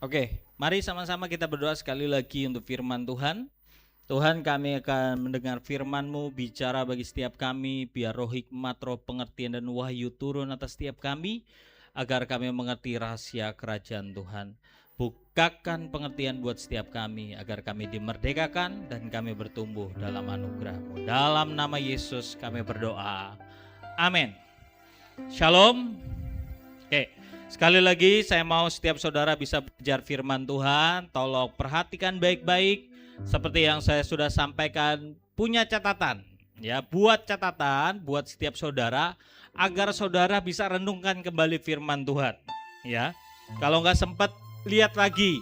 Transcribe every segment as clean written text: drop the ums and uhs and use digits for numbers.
Oke, mari sama-sama kita berdoa sekali lagi untuk firman Tuhan. Tuhan, kami akan mendengar firman-Mu, bicara bagi setiap kami, biar roh hikmat, roh pengertian dan wahyu turun atas setiap kami, agar kami mengerti rahasia kerajaan Tuhan. Bukakan pengertian buat setiap kami, agar kami dimerdekakan dan kami bertumbuh dalam anugerah-Mu. Dalam nama Yesus kami berdoa. Amin. Shalom. Oke, sekali lagi saya mau setiap saudara bisa belajar firman Tuhan. Tolong perhatikan baik-baik. Seperti yang saya sudah sampaikan, punya catatan. Ya, buat catatan buat setiap saudara agar saudara bisa renungkan kembali firman Tuhan. Ya, kalau nggak sempat lihat lagi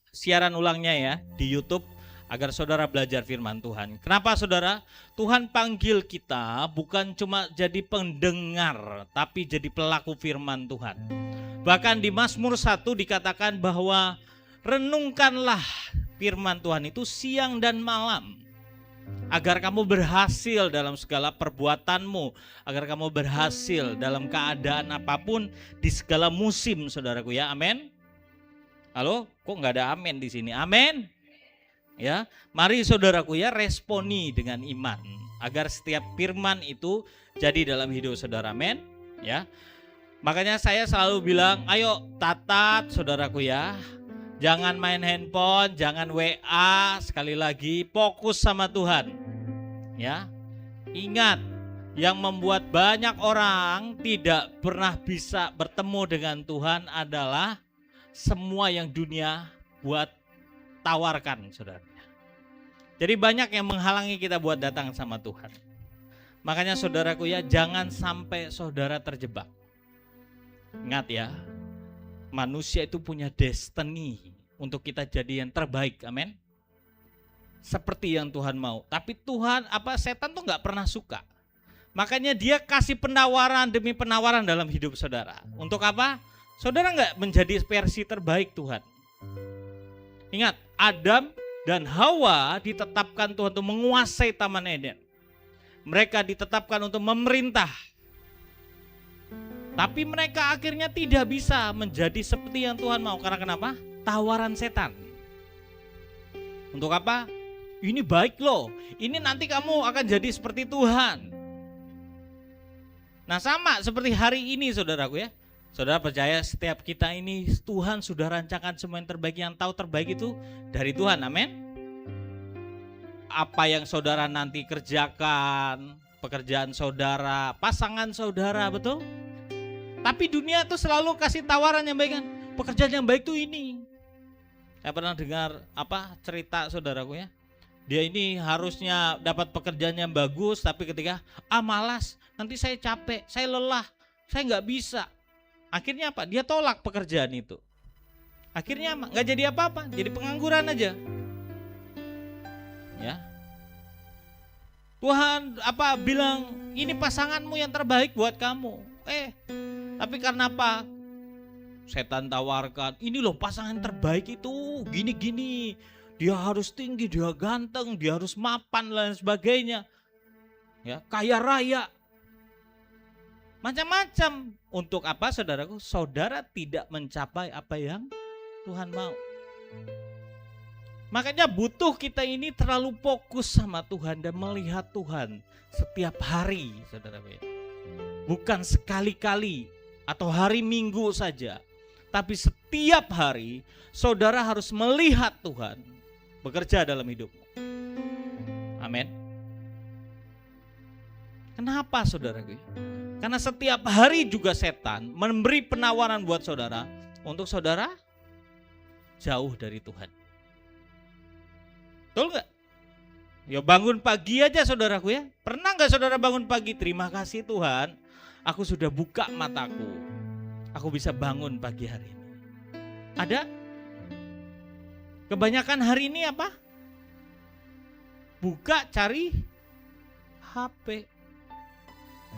siaran ulangnya ya di YouTube agar saudara belajar firman Tuhan. Kenapa saudara? Tuhan panggil kita bukan cuma jadi pendengar, tapi jadi pelaku firman Tuhan. Bahkan di Mazmur 1 dikatakan bahwa renungkanlah firman Tuhan itu siang dan malam, agar kamu berhasil dalam segala perbuatanmu, agar kamu berhasil dalam keadaan apapun di segala musim, saudaraku ya. Amin. Halo, kok nggak ada amin di sini? Amin. Ya, mari saudaraku ya responi dengan iman agar setiap firman itu jadi dalam hidup saudara. Amin. Ya. Makanya saya selalu bilang, ayo tatat saudaraku ya. Jangan main handphone, jangan WA, sekali lagi fokus sama Tuhan. Ya. Ingat, yang membuat banyak orang tidak pernah bisa bertemu dengan Tuhan adalah semua yang dunia buat tawarkan, saudara. Jadi banyak yang menghalangi kita buat datang sama Tuhan. Makanya saudaraku ya, jangan sampai saudara terjebak. Ingat ya, manusia itu punya destiny untuk kita jadi yang terbaik, amin. Seperti yang Tuhan mau. Tapi Tuhan, setan tuh gak pernah suka. Makanya dia kasih penawaran demi penawaran dalam hidup saudara. Untuk apa? Saudara gak menjadi versi terbaik Tuhan. Ingat, Adam dan Hawa ditetapkan Tuhan untuk menguasai Taman Eden. Mereka ditetapkan untuk memerintah. Tapi mereka akhirnya tidak bisa menjadi seperti yang Tuhan mau. Karena kenapa? Tawaran setan. Untuk apa? Ini baik loh. Ini nanti kamu akan jadi seperti Tuhan. Nah sama seperti hari ini saudaraku ya. Saudara percaya setiap kita ini Tuhan sudah rancangkan semua yang terbaik. Yang tahu terbaik itu dari Tuhan, amin. Apa yang saudara nanti kerjakan, pekerjaan saudara, pasangan saudara, betul? Tapi dunia tuh selalu kasih tawaran yang baik kan. Pekerjaan yang baik tuh ini. Saya pernah dengar cerita saudaraku ya. Dia ini harusnya dapat pekerjaan yang bagus, tapi ketika malas, nanti saya capek, saya lelah, saya nggak bisa. Akhirnya apa? Dia tolak pekerjaan itu. Akhirnya nggak jadi apa-apa, jadi pengangguran aja. Ya. Tuhan bilang ini pasanganmu yang terbaik buat kamu. Tapi karena apa? Setan tawarkan, ini loh pasangan terbaik itu gini-gini. Dia harus tinggi, dia ganteng, dia harus mapan dan sebagainya. Ya, kaya raya. Macam-macam. Untuk apa saudaraku? Saudara tidak mencapai apa yang Tuhan mau. Makanya butuh kita ini terlalu fokus sama Tuhan dan melihat Tuhan setiap hari, saudaraku ya. Bukan sekali-kali atau hari Minggu saja. Tapi setiap hari saudara harus melihat Tuhan bekerja dalam hidupmu. Amin. Kenapa saudaraku? Karena setiap hari juga setan memberi penawaran buat saudara untuk saudara jauh dari Tuhan. Betul gak? Ya bangun pagi aja saudaraku ya. Pernah gak saudara bangun pagi? Terima kasih Tuhan, aku sudah buka mataku. Aku bisa bangun pagi hari ini. Ada? Kebanyakan hari ini apa? Buka cari HP.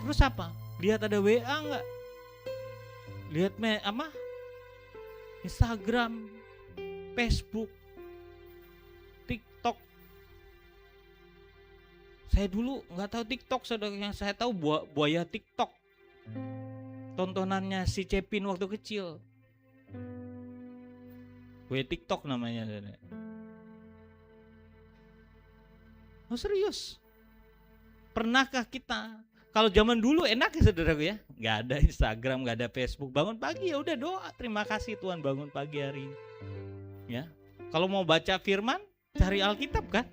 Terus apa? Lihat ada WA enggak? Lihat Instagram, Facebook, TikTok. Saya dulu enggak tahu TikTok, saudara. Yang saya tahu buaya TikTok. Tontonannya si Cepin waktu kecil. Kue TikTok namanya. Oh serius? Pernahkah kita? Kalau zaman dulu enak ya saudaraku ya, nggak ada Instagram, nggak ada Facebook. Bangun pagi ya udah doa, terima kasih Tuhan bangun pagi hari ini. Ya, kalau mau baca firman, cari Alkitab kan?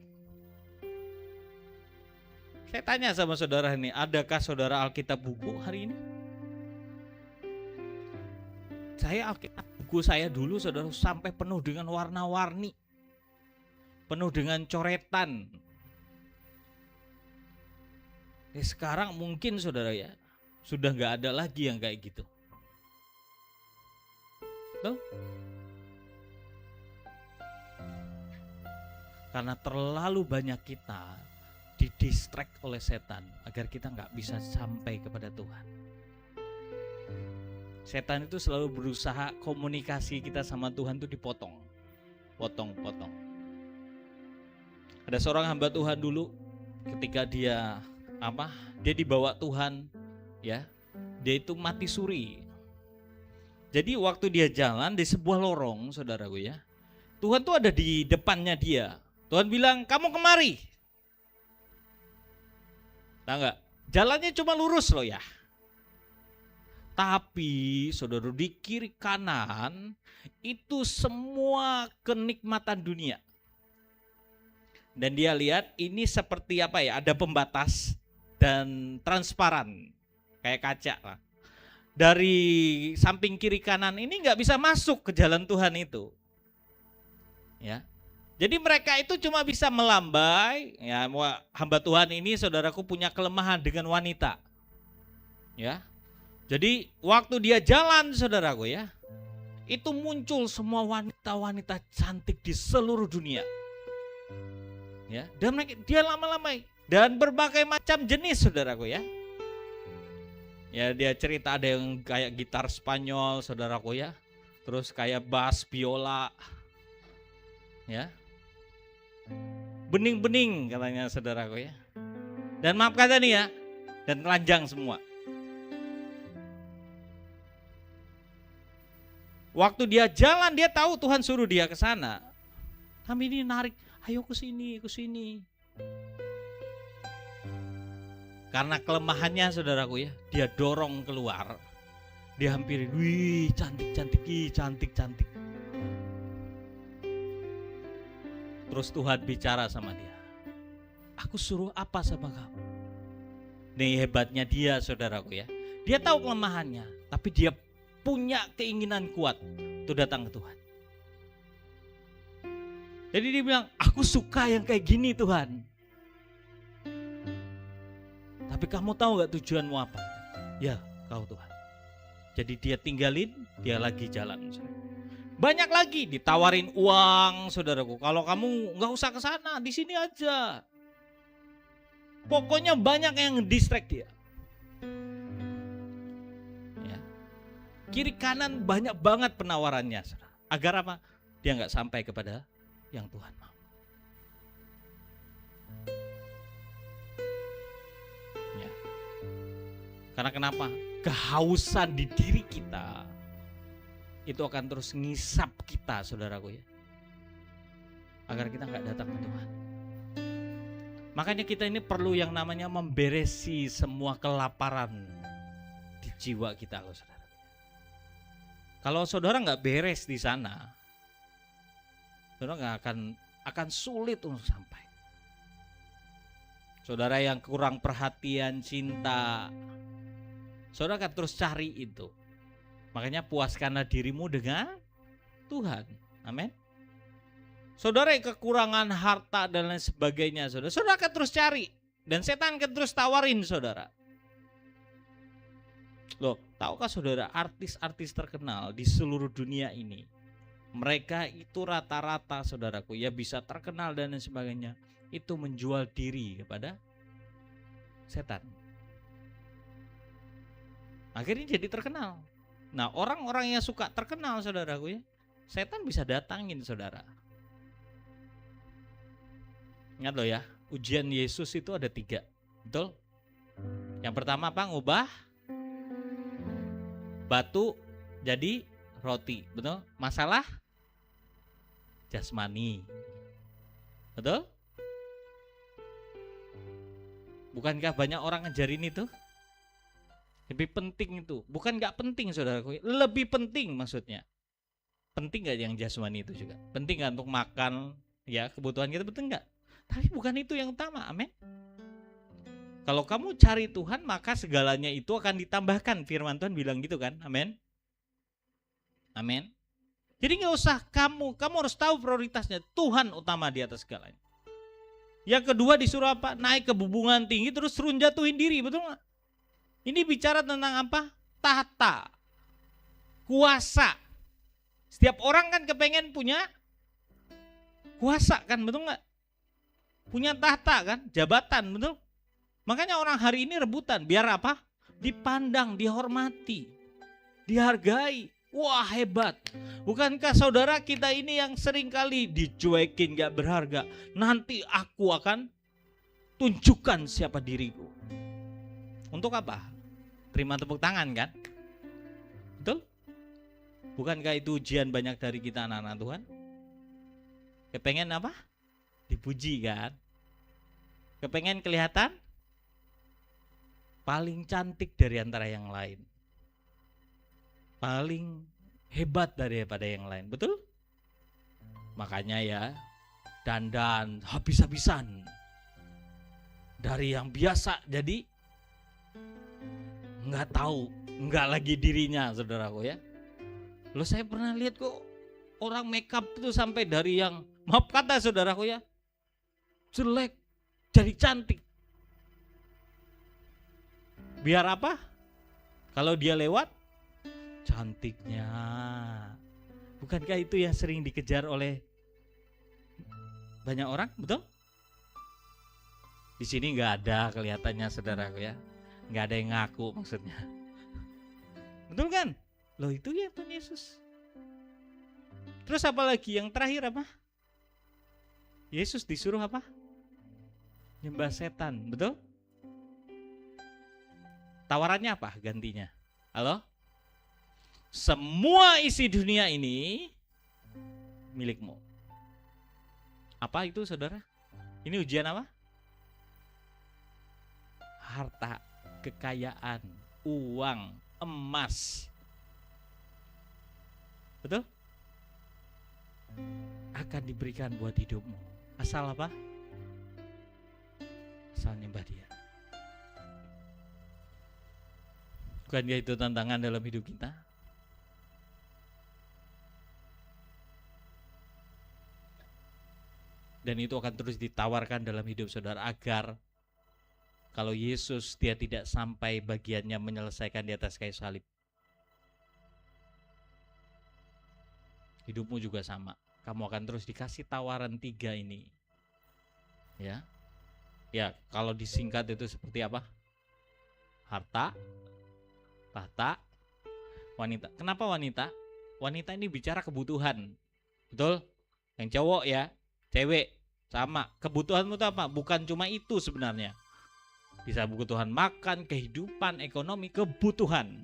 Saya tanya sama saudara ini, adakah saudara Alkitab buku hari ini? Saya Alkitab buku saya dulu saudara sampai penuh dengan warna-warni, penuh dengan coretan. Sekarang mungkin saudara ya sudah nggak ada lagi yang kayak gitu. Tuh. Karena terlalu banyak kita didistract oleh setan agar kita nggak bisa sampai kepada Tuhan. Setan itu selalu berusaha komunikasi kita sama Tuhan itu dipotong, potong. Ada seorang hamba Tuhan dulu ketika dia dibawa Tuhan ya, dia itu mati suri. Jadi waktu dia jalan di sebuah lorong saudaraku ya, Tuhan tuh ada di depannya dia. Tuhan bilang kamu kemari. Tahu nggak? Jalannya cuma lurus loh ya. Tapi saudara di kiri kanan itu semua kenikmatan dunia. Dan dia lihat ini seperti apa ya, ada pembatas dan transparan kayak kaca lah. Dari samping kiri kanan ini nggak bisa masuk ke jalan Tuhan itu. Ya. Jadi mereka itu cuma bisa melambai, ya hamba Tuhan ini saudaraku punya kelemahan dengan wanita. Ya. Jadi waktu dia jalan saudaraku ya, itu muncul semua wanita-wanita cantik di seluruh dunia. Ya, dan dia lama-lama dan berbagai macam jenis saudaraku ya. Ya dia cerita ada yang kayak gitar Spanyol saudaraku ya, terus kayak bass biola, ya, bening-bening katanya saudaraku ya. Dan maaf kata nih ya, dan telanjang semua. Waktu dia jalan dia tahu Tuhan suruh dia ke sana. Kami ini narik, ayo ke sini, ke sini. Karena kelemahannya saudaraku ya, dia dorong keluar. Dia hampirin, wih cantik. Terus Tuhan bicara sama dia. Aku suruh apa sama kamu? Nih hebatnya dia saudaraku ya. Dia tahu kelemahannya, tapi dia punya keinginan kuat untuk datang ke Tuhan. Jadi dia bilang, aku suka yang kayak gini Tuhan. Tapi kamu tahu gak tujuanmu apa? Ya, kau Tuhan. Jadi dia tinggalin, dia lagi jalan. Banyak lagi ditawarin uang, saudaraku. Kalau kamu nggak usah ke sana, di sini aja. Pokoknya banyak yang distract dia. Ya. Kiri kanan banyak banget penawarannya, saudara. Agar apa? Dia nggak sampai kepada yang Tuhan mau. Karena kenapa? Kehausan di diri kita itu akan terus ngisap kita saudaraku ya. Agar kita gak datang ke Tuhan. Makanya kita ini perlu yang namanya memberesi semua kelaparan di jiwa kita loh saudara. Kalau saudara gak beres di sana, saudara gak akan sulit untuk sampai. Saudara yang kurang perhatian, cinta, saudara akan terus cari itu. Makanya puaskanlah dirimu dengan Tuhan. Amin. Saudara yang kekurangan harta dan lain sebagainya, saudara akan terus cari. Dan setan akan terus tawarin saudara. Loh, tahukah saudara artis-artis terkenal di seluruh dunia ini, mereka itu rata-rata saudaraku ya bisa terkenal dan lain sebagainya, itu menjual diri kepada setan. Akhirnya jadi terkenal. Nah orang-orang yang suka terkenal saudaraku ya, setan bisa datangin saudara. Ingat loh ya, ujian Yesus itu ada 3, betul? Yang pertama apa? Ngubah batu jadi roti, betul? Masalah jasmani. Betul? Bukankah banyak orang ngajarin itu? Lebih penting itu. Bukan gak penting saudaraku, lebih penting maksudnya. Penting gak yang jasmani itu juga? Penting gak untuk makan, ya kebutuhan kita, penting gak? Tapi bukan itu yang utama, amin. Kalau kamu cari Tuhan, maka segalanya itu akan ditambahkan. Firman Tuhan bilang gitu kan, amin. Amin. Jadi gak usah kamu harus tahu prioritasnya. Tuhan utama di atas segalanya. Yang kedua disuruh apa? Naik ke bubungan tinggi terus suruh jatuhin diri, betul gak? Ini bicara tentang apa? Tahta, kuasa. Setiap orang kan kepengen punya kuasa kan, betul gak? Punya tahta kan, jabatan, betul? Makanya orang hari ini rebutan, biar apa? Dipandang, dihormati, dihargai. Wah hebat. Bukankah saudara kita ini yang sering kali dicuekin, gak berharga? Nanti aku akan tunjukkan siapa diriku. Untuk apa? Terima tepuk tangan kan? Betul? Bukankah itu ujian banyak dari kita anak-anak Tuhan? Kepengen apa? Dipuji kan? Kepengen kelihatan paling cantik dari antara yang lain, paling hebat daripada yang lain, betul? Makanya ya, dandan habis-habisan. Dari yang biasa jadi nggak tahu, nggak lagi dirinya, saudaraku ya. Loh saya pernah lihat kok orang makeup itu sampai dari yang, maaf kata saudaraku ya, jelek jadi cantik. Biar apa? Kalau dia lewat, cantiknya. Bukankah itu yang sering dikejar oleh banyak orang, betul? Di sini nggak ada kelihatannya saudaraku ya, nggak ada yang ngaku maksudnya, betul kan? Loh itu ya Tuhan Yesus. Terus apa lagi? Yang terakhir apa? Yesus disuruh apa? Nyembah setan, betul? Tawarannya apa gantinya? Halo? Semua isi dunia ini milikmu. Apa itu saudara? Ini ujian apa? Harta, kekayaan, uang, emas. Betul? Akan diberikan buat hidupmu. Asal apa? Asal nyembah Dia. Bukankah itu tantangan dalam hidup kita? Dan itu akan terus ditawarkan dalam hidup saudara, agar kalau Yesus dia tidak sampai bagiannya menyelesaikan di atas kayu salib, hidupmu juga sama. Kamu akan terus dikasih tawaran 3 ini. Ya. Ya, kalau disingkat itu seperti apa? Harta, tahta, wanita. Kenapa wanita? Wanita ini bicara kebutuhan. Betul? Yang cowok ya, cewek sama. Kebutuhanmu itu apa? Bukan cuma itu sebenarnya. Bisa kebutuhan makan, kehidupan, ekonomi, kebutuhan.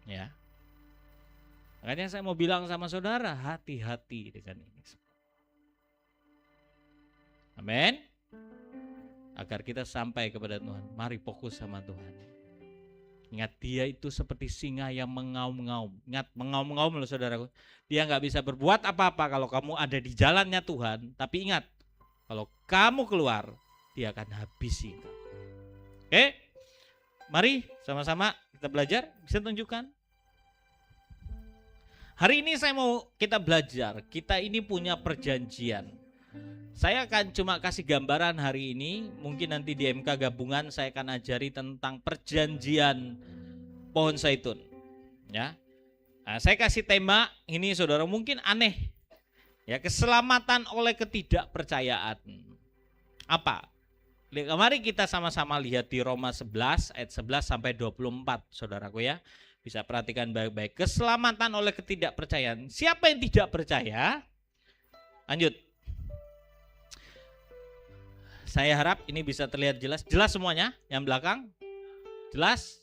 Ya. Makanya saya mau bilang sama saudara, hati-hati dengan ini. Amin. Agar kita sampai kepada Tuhan. Mari fokus sama Tuhan. Ingat Dia itu seperti singa yang mengaum-ngaum. Ingat mengaum-ngaum loh saudaraku. Dia gak bisa berbuat apa-apa kalau kamu ada di jalannya Tuhan. Tapi ingat, kalau kamu keluar, Dia akan habisi. Oke? Mari sama-sama kita belajar. Bisa tunjukkan? Hari ini saya mau kita belajar. Kita ini punya perjanjian. Saya akan cuma kasih gambaran hari ini. Mungkin nanti di MK gabungan saya akan ajari tentang perjanjian pohon zaitun. Ya, nah, saya kasih tema ini saudara mungkin aneh. Ya, keselamatan oleh ketidakpercayaan. Apa? Mari kita sama-sama lihat di Roma 11 ayat 11 sampai 24, saudaraku ya. Bisa perhatikan baik-baik. Keselamatan oleh ketidakpercayaan. Siapa yang tidak percaya? Lanjut. Saya harap ini bisa terlihat jelas. Jelas semuanya? Yang belakang? Jelas?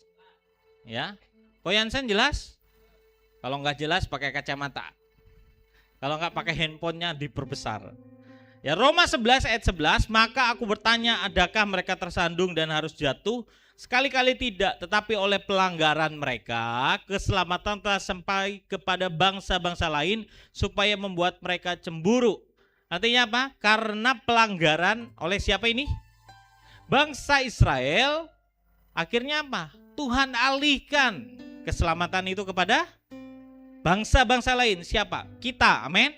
Ya. Koyansen jelas? Kalau nggak jelas pakai kacamata. Kalau nggak pakai handphonenya diperbesar. Ya, Roma 11 ayat 11, maka aku bertanya, adakah mereka tersandung dan harus jatuh? Sekali-kali tidak, tetapi oleh pelanggaran mereka, keselamatan telah sampai kepada bangsa-bangsa lain supaya membuat mereka cemburu. Artinya apa? Karena pelanggaran oleh siapa ini? Bangsa Israel, akhirnya apa? Tuhan alihkan keselamatan itu kepada bangsa-bangsa lain. Siapa? Kita, amin.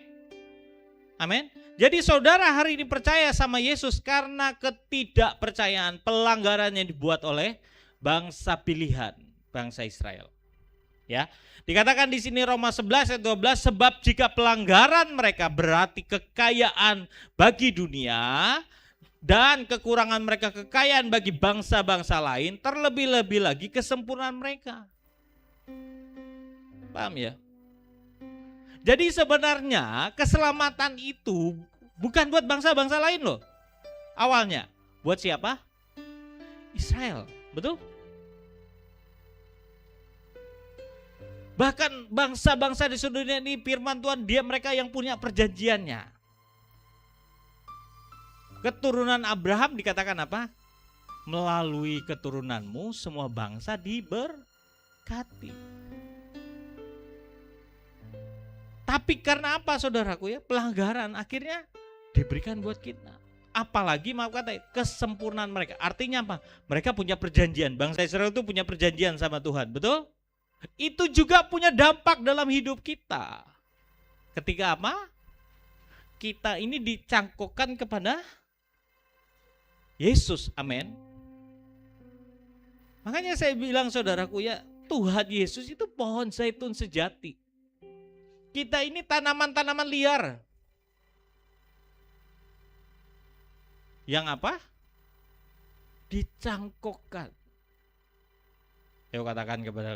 Amin. Jadi saudara hari ini percaya sama Yesus karena ketidakpercayaan, pelanggaran yang dibuat oleh bangsa pilihan, bangsa Israel. Ya, dikatakan di sini Roma 11 ayat 12, sebab jika pelanggaran mereka berarti kekayaan bagi dunia dan kekurangan mereka kekayaan bagi bangsa-bangsa lain, terlebih-lebih lagi kesempurnaan mereka. Paham ya? Jadi sebenarnya keselamatan itu bukan buat bangsa-bangsa lain loh. Awalnya buat siapa? Israel, betul? Bahkan bangsa-bangsa di seluruh dunia ini firman Tuhan, dia mereka yang punya perjanjiannya. Keturunan Abraham dikatakan apa? Melalui keturunanmu semua bangsa diberkati. Tapi karena apa saudaraku ya? Pelanggaran akhirnya diberikan buat kita. Apalagi maaf kata kesempurnaan mereka. Artinya apa? Mereka punya perjanjian. Bangsa Israel itu punya perjanjian sama Tuhan, betul? Itu juga punya dampak dalam hidup kita. Ketika apa? Kita ini dicangkokkan kepada Yesus, amin. Makanya saya bilang saudaraku ya, Tuhan Yesus itu pohon zaitun sejati. Kita ini tanaman-tanaman liar. Yang apa? Dicangkokkan. Saya katakan kepada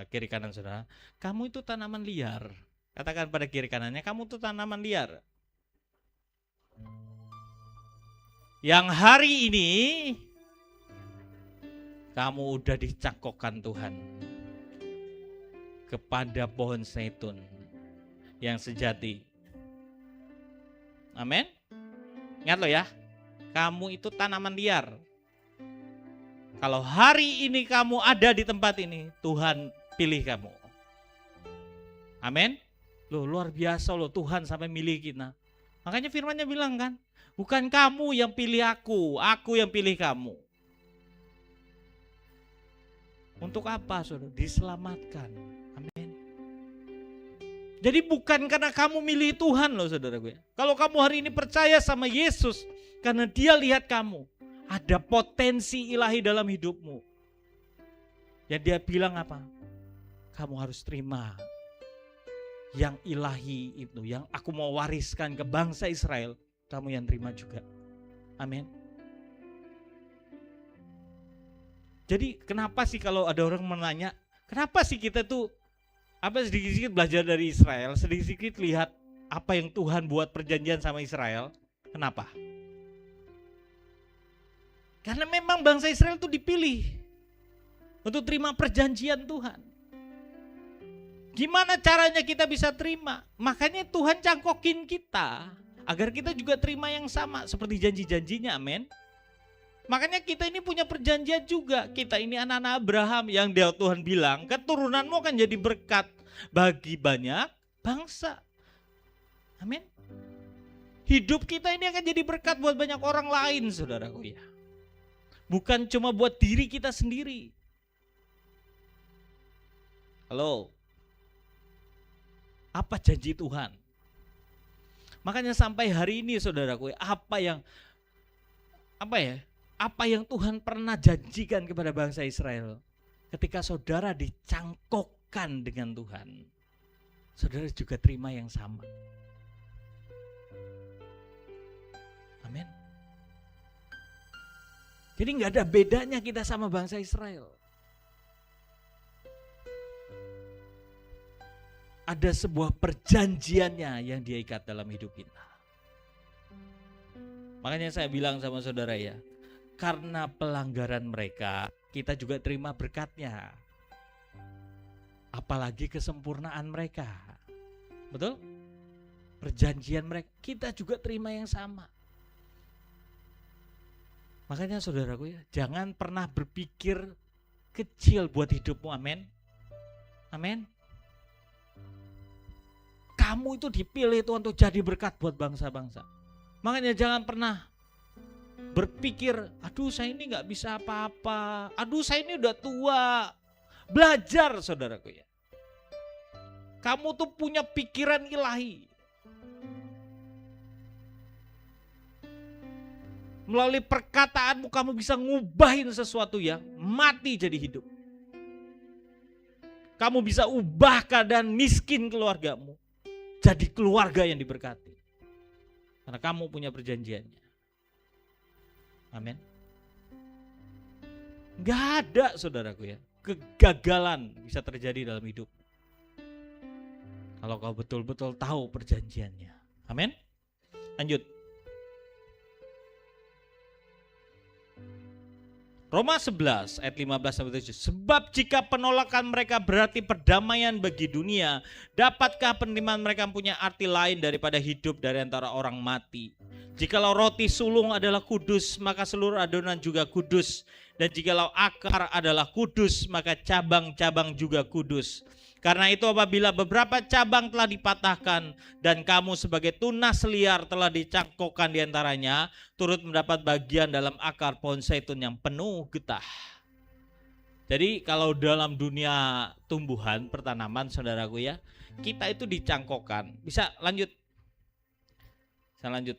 kiri kanan saudara, kamu itu tanaman liar. Katakan pada kiri kanannya, kamu itu tanaman liar. Yang hari ini kamu udah dicangkokkan Tuhan kepada pohon zaitun yang sejati. Amin. Ingat lo ya, kamu itu tanaman liar. Kalau hari ini kamu ada di tempat ini, Tuhan pilih kamu. Amin. Loh, luar biasa loh, Tuhan sampai milih kita. Makanya firman-Nya bilang kan, bukan kamu yang pilih aku yang pilih kamu. Untuk apa saudara? Diselamatkan. Amin. Jadi bukan karena kamu milih Tuhan loh saudara gue. Kalau kamu hari ini percaya sama Yesus, karena dia lihat kamu, ada potensi ilahi dalam hidupmu. Yang dia bilang apa? Kamu harus terima yang ilahi itu, yang aku mau wariskan ke bangsa Israel, kamu yang terima juga. Amin. Jadi kenapa sih kalau ada orang menanya, kenapa sih kita tuh sedikit-sedikit belajar dari Israel, sedikit-sedikit lihat apa yang Tuhan buat perjanjian sama Israel. Kenapa? Karena memang bangsa Israel itu dipilih untuk terima perjanjian Tuhan. Gimana caranya kita bisa terima? Makanya Tuhan cangkokin kita agar kita juga terima yang sama seperti janji-janjinya, amin. Makanya kita ini punya perjanjian juga. Kita ini anak-anak Abraham yang Tuhan bilang, keturunanmu akan jadi berkat bagi banyak bangsa. Amin. Hidup kita ini akan jadi berkat buat banyak orang lain, saudaraku ya. Bukan cuma buat diri kita sendiri. Halo. Apa janji Tuhan? Makanya sampai hari ini saudaraku, apa yang Tuhan pernah janjikan kepada bangsa Israel ketika saudara dicangkokkan dengan Tuhan, saudara juga terima yang sama. Amin. Jadi nggak ada bedanya kita sama bangsa Israel. Ada sebuah perjanjiannya yang dia ikat dalam hidup kita. Makanya saya bilang sama saudara ya, karena pelanggaran mereka, kita juga terima berkatnya. apalagi kesempurnaan mereka. Betul? Perjanjian mereka, kita juga terima yang sama. Makanya saudaraku ya, jangan pernah berpikir kecil buat hidupmu, amin. Amin. Kamu itu dipilih Tuhan untuk jadi berkat buat bangsa-bangsa. Makanya jangan pernah berpikir, aduh saya ini gak bisa apa-apa, aduh saya ini udah tua. Belajar saudaraku ya. Kamu tuh punya pikiran ilahi. Melalui perkataanmu kamu bisa ngubahin sesuatu yang mati jadi hidup. Kamu bisa ubah keadaan miskin keluargamu jadi keluarga yang diberkati. Karena kamu punya perjanjiannya. Amin. Gak ada saudaraku ya, kegagalan bisa terjadi dalam hidup kalau kau betul-betul tahu perjanjiannya. Amin. Lanjut. Roma 11 ayat 15-17. Sebab jika penolakan mereka berarti perdamaian bagi dunia, dapatkah penerimaan mereka punya arti lain daripada hidup dari antara orang mati? Jikalau roti sulung adalah kudus, maka seluruh adonan juga kudus. Dan jikalau akar adalah kudus, maka cabang-cabang juga kudus. Karena itu apabila beberapa cabang telah dipatahkan dan kamu sebagai tunas liar telah dicangkokkan diantaranya, turut mendapat bagian dalam akar pohon zaitun yang penuh getah. Jadi kalau dalam dunia tumbuhan pertanaman saudaraku ya, kita itu dicangkokkan. Bisa lanjut. Bisa lanjut.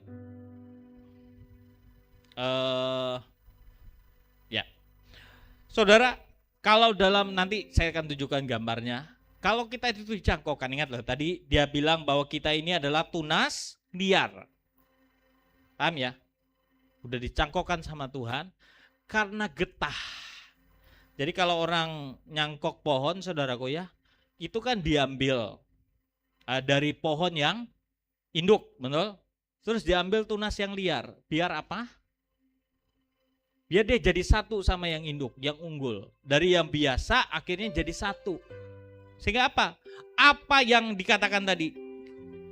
Ya. Saudara, kalau dalam nanti saya akan tunjukkan gambarnya. Kalau kita itu dicangkokkan, ingat loh tadi dia bilang bahwa kita ini adalah tunas liar. Paham ya? Udah dicangkokkan sama Tuhan karena getah. Jadi kalau orang nyangkok pohon saudaraku ya, itu kan diambil dari pohon yang induk, betul? Terus diambil tunas yang liar. Biar apa? Biar dia jadi satu sama yang induk, yang unggul. Dari yang biasa akhirnya jadi satu. Sehingga apa? Apa yang dikatakan tadi?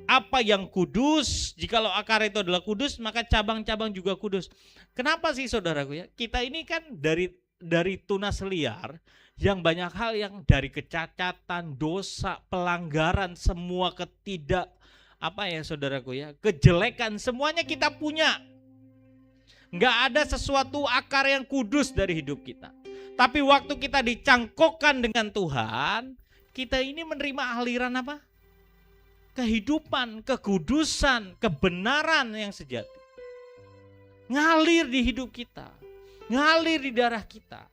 Apa yang kudus, jikalau akar itu adalah kudus, maka cabang-cabang juga kudus. Kenapa sih saudaraku ya? Kita ini kan dari tunas liar yang banyak hal yang dari kecacatan, dosa, pelanggaran, semua saudaraku ya, kejelekan semuanya kita punya. Enggak ada sesuatu akar yang kudus dari hidup kita. Tapi waktu kita dicangkokkan dengan Tuhan, kita ini menerima aliran apa? Kehidupan, kekudusan, kebenaran yang sejati. Ngalir di hidup kita. Ngalir di darah kita.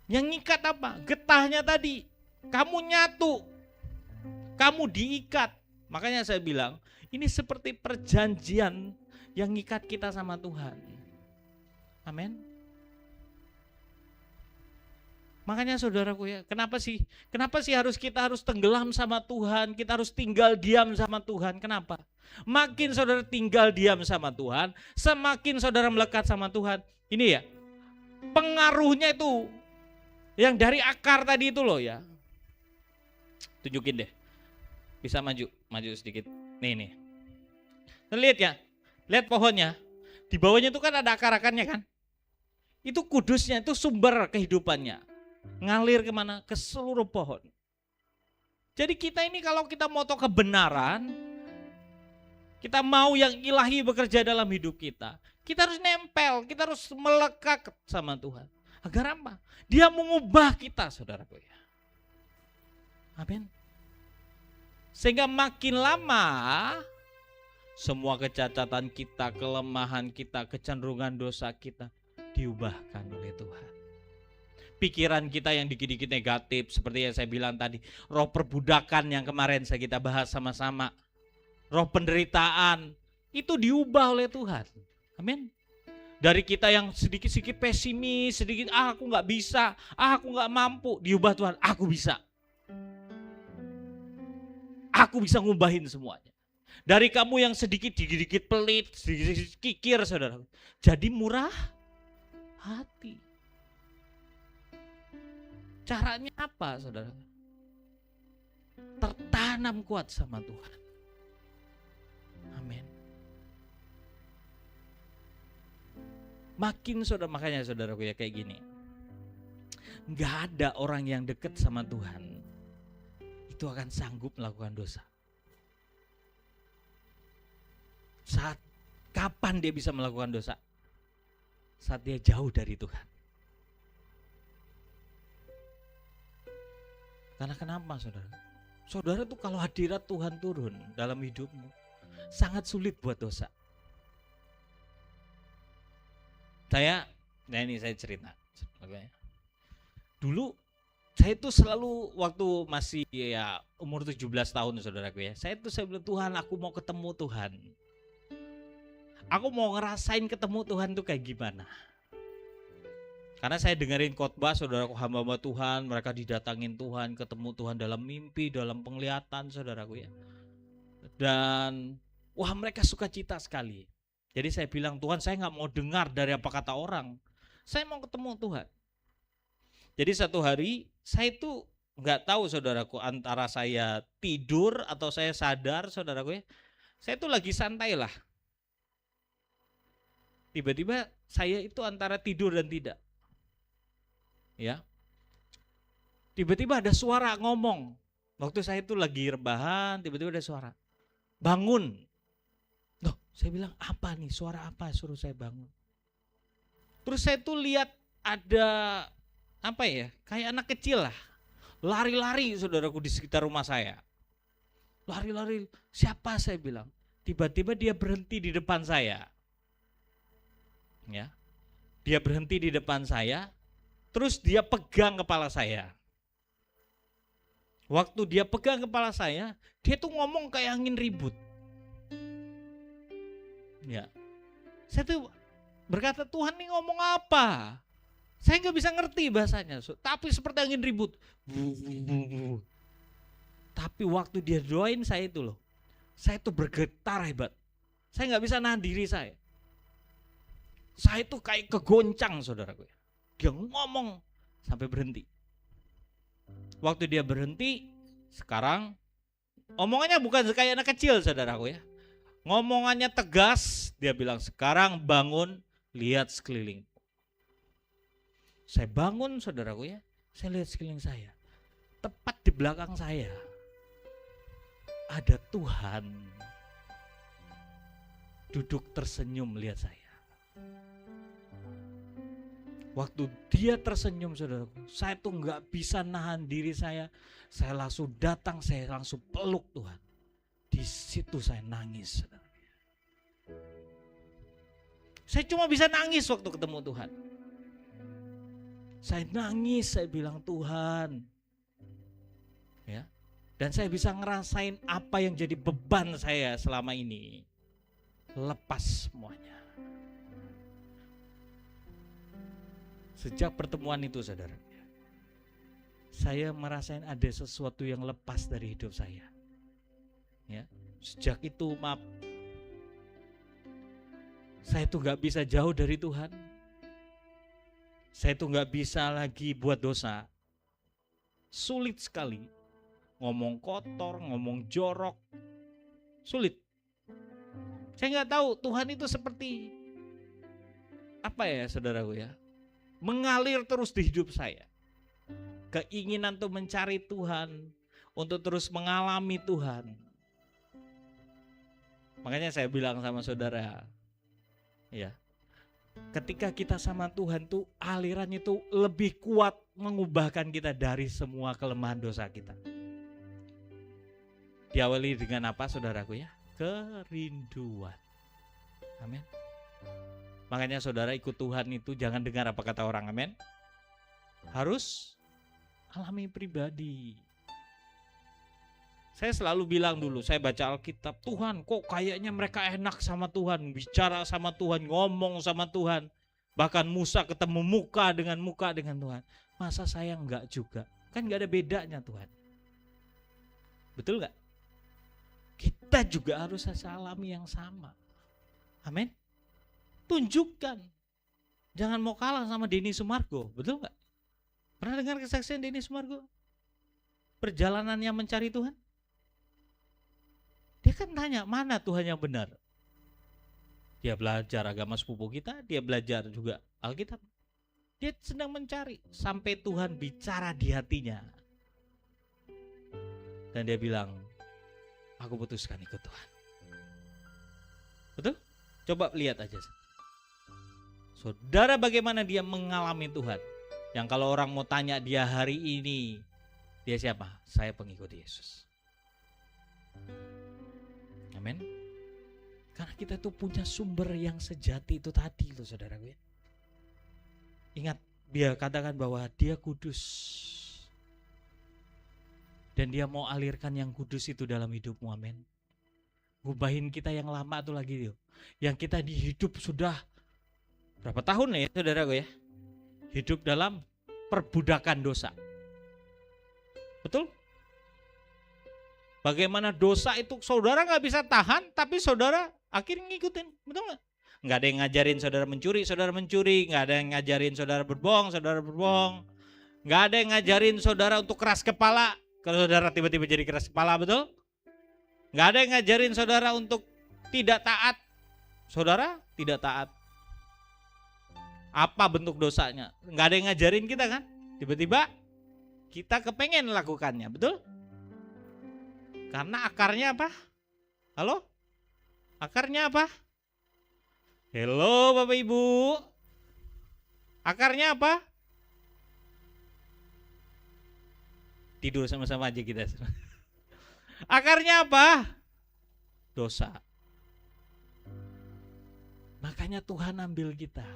Yang ngikat apa? Getahnya tadi. Kamu nyatu. Kamu diikat. Makanya saya bilang, ini seperti perjanjian yang ngikat kita sama Tuhan. Amin. Makanya saudaraku ya, kenapa sih kita harus tenggelam sama Tuhan, kita harus tinggal diam sama Tuhan, kenapa? Makin saudara tinggal diam sama Tuhan, semakin saudara melekat sama Tuhan, ini ya, pengaruhnya itu, yang dari akar tadi itu loh ya, tunjukin deh, bisa maju sedikit, nih, lihat ya, lihat pohonnya, di bawahnya itu kan ada akar-akarnya kan, itu kudusnya, itu sumber kehidupannya. Ngalir kemana? Ke seluruh pohon. Jadi kita ini kalau kita mau tahu kebenaran, kita mau yang ilahi bekerja dalam hidup kita harus nempel, kita harus melekat sama Tuhan. Agar apa? Dia mengubah kita saudaraku ya. Amin. Sehingga makin lama semua kecacatan kita, kelemahan kita, kecenderungan dosa kita diubahkan oleh Tuhan. Pikiran kita yang dikit-dikit negatif seperti yang saya bilang tadi, roh perbudakan yang kemarin kita bahas sama-sama, roh penderitaan itu diubah oleh Tuhan. Amin. Dari kita yang sedikit-sedikit pesimis, sedikit aku nggak bisa, aku nggak mampu, diubah Tuhan, aku bisa. Aku bisa ngubahin semuanya. Dari kamu yang sedikit-sedikit pelit, sedikit-sedikit kikir saudara, jadi murah hati. Caranya apa saudara? tanam kuat sama Tuhan. Amin. Makanya saudaraku ya kayak gini. Nggak ada orang yang dekat sama Tuhan itu akan sanggup melakukan dosa. Saat kapan dia bisa melakukan dosa? Saat dia jauh dari Tuhan. Karena kenapa saudara? Saudara tuh kalau hadirat Tuhan turun dalam hidupmu, sangat sulit buat dosa. Saya cerita. Dulu saya tuh selalu waktu masih ya umur 17 tahun saudaraku ya. Saya bilang, Tuhan aku mau ketemu Tuhan. Aku mau ngerasain ketemu Tuhan tuh kayak gimana. Karena saya dengerin khotbah saudaraku, hamba-hamba Tuhan, mereka didatangin Tuhan, ketemu Tuhan dalam mimpi, dalam penglihatan saudaraku ya. Dan wah mereka sukacita sekali. Jadi saya bilang, Tuhan saya gak mau dengar dari apa kata orang. Saya mau ketemu Tuhan. Jadi satu hari saya itu gak tahu saudaraku, antara saya tidur atau saya sadar saudaraku ya. Saya itu lagi santai lah. Tiba-tiba saya itu antara tidur dan tidak. Ya. Tiba-tiba ada suara ngomong. Waktu saya itu lagi rebahan, tiba-tiba ada suara. Bangun. Loh, saya bilang apa nih? Suara apa suruh saya bangun? Terus saya tuh lihat ada apa ya? Kayak anak kecil lah. Lari-lari saudaraku di sekitar rumah saya. Lari-lari. Siapa saya bilang? Tiba-tiba dia berhenti di depan saya. Ya. Dia berhenti di depan saya, terus dia pegang kepala saya. Waktu dia pegang kepala saya, dia tuh ngomong kayak angin ribut. Ya. Saya tuh berkata, Tuhan nih ngomong apa? Saya nggak bisa ngerti bahasanya, tapi seperti angin ribut. Tapi waktu dia doain saya itu loh, saya tuh bergetar hebat. Saya nggak bisa nahan diri saya. Saya itu kayak kegoncang saudaraku. Dia ngomong sampai berhenti. Waktu dia berhenti, sekarang omongannya bukan kayak anak kecil saudaraku ya. Ngomongannya tegas, dia bilang sekarang bangun, lihat sekeliling. Saya bangun saudaraku ya, saya lihat sekeliling saya. Tepat di belakang saya ada Tuhan duduk tersenyum melihat saya. Waktu dia tersenyum saudaraku, saya tuh gak bisa nahan diri saya langsung datang, saya langsung peluk Tuhan. Di situ saya nangis saudara. Saya cuma bisa nangis waktu ketemu Tuhan. Saya nangis, saya bilang Tuhan. Ya. Dan saya bisa ngerasain apa yang jadi beban saya selama ini. Lepas semuanya. Sejak pertemuan itu saudara, saya merasain ada sesuatu yang lepas dari hidup saya. Ya, sejak itu maaf, saya tuh gak bisa jauh dari Tuhan. Saya tuh gak bisa lagi buat dosa. Sulit sekali. Ngomong kotor, ngomong jorok. Sulit. Saya gak tahu Tuhan itu seperti apa ya saudaraku ya. Mengalir terus di hidup saya. Keinginan untuk mencari Tuhan, untuk terus mengalami Tuhan. Makanya saya bilang sama saudara, ya, ketika kita sama Tuhan tuh alirannya tuh lebih kuat mengubahkan kita dari semua kelemahan dosa kita. Diawali dengan apa saudaraku ya? Kerinduan. Amin. Makanya saudara ikut Tuhan itu jangan dengar apa kata orang, amin. Harus alami pribadi. Saya selalu bilang dulu, saya baca Alkitab, Tuhan kok kayaknya mereka enak sama Tuhan, bicara sama Tuhan, ngomong sama Tuhan. Bahkan Musa ketemu muka dengan Tuhan. Masa saya enggak juga? Kan enggak ada bedanya Tuhan. Betul enggak? Kita juga harus alami yang sama. Amin. Tunjukkan. Jangan mau kalah sama Denny Sumargo, betul gak? Pernah dengar kesaksian Denny Sumargo? Perjalanannya mencari Tuhan? kan tanya, mana Tuhan yang benar? Dia belajar agama sepupu kita, dia belajar juga Alkitab. Dia sedang mencari sampai Tuhan bicara di hatinya. Dan dia bilang, aku putuskan ikut Tuhan. Betul? Coba lihat aja. Saudara, bagaimana dia mengalami Tuhan? Yang kalau orang mau tanya dia hari ini, dia siapa? Saya pengikut Yesus. Amin. Karena kita tuh punya sumber yang sejati itu tadi loh saudara gue. Ingat, dia katakan bahwa dia kudus. Dan dia mau alirkan yang kudus itu dalam hidupmu, amin. Ngubahin kita yang lama tuh lagi tuh. Yang kita dihidup sudah berapa tahun ya saudara gue ya. Hidup dalam perbudakan dosa. Betul? Bagaimana dosa itu saudara gak bisa tahan, tapi saudara akhirnya ngikutin, betul gak? Gak ada yang ngajarin saudara mencuri, gak ada yang ngajarin saudara berbohong, gak ada yang ngajarin saudara untuk keras kepala, kalau saudara tiba-tiba jadi keras kepala, betul? Gak ada yang ngajarin saudara untuk tidak taat, saudara tidak taat. Apa bentuk dosanya? Gak ada yang ngajarin kita kan? Tiba-tiba kita kepengen lakukannya, betul? Karena akarnya apa? Halo? Akarnya apa? Halo Bapak Ibu. Akarnya apa? Tidur sama-sama aja kita. Akarnya apa? Dosa. Makanya Tuhan ambil kita.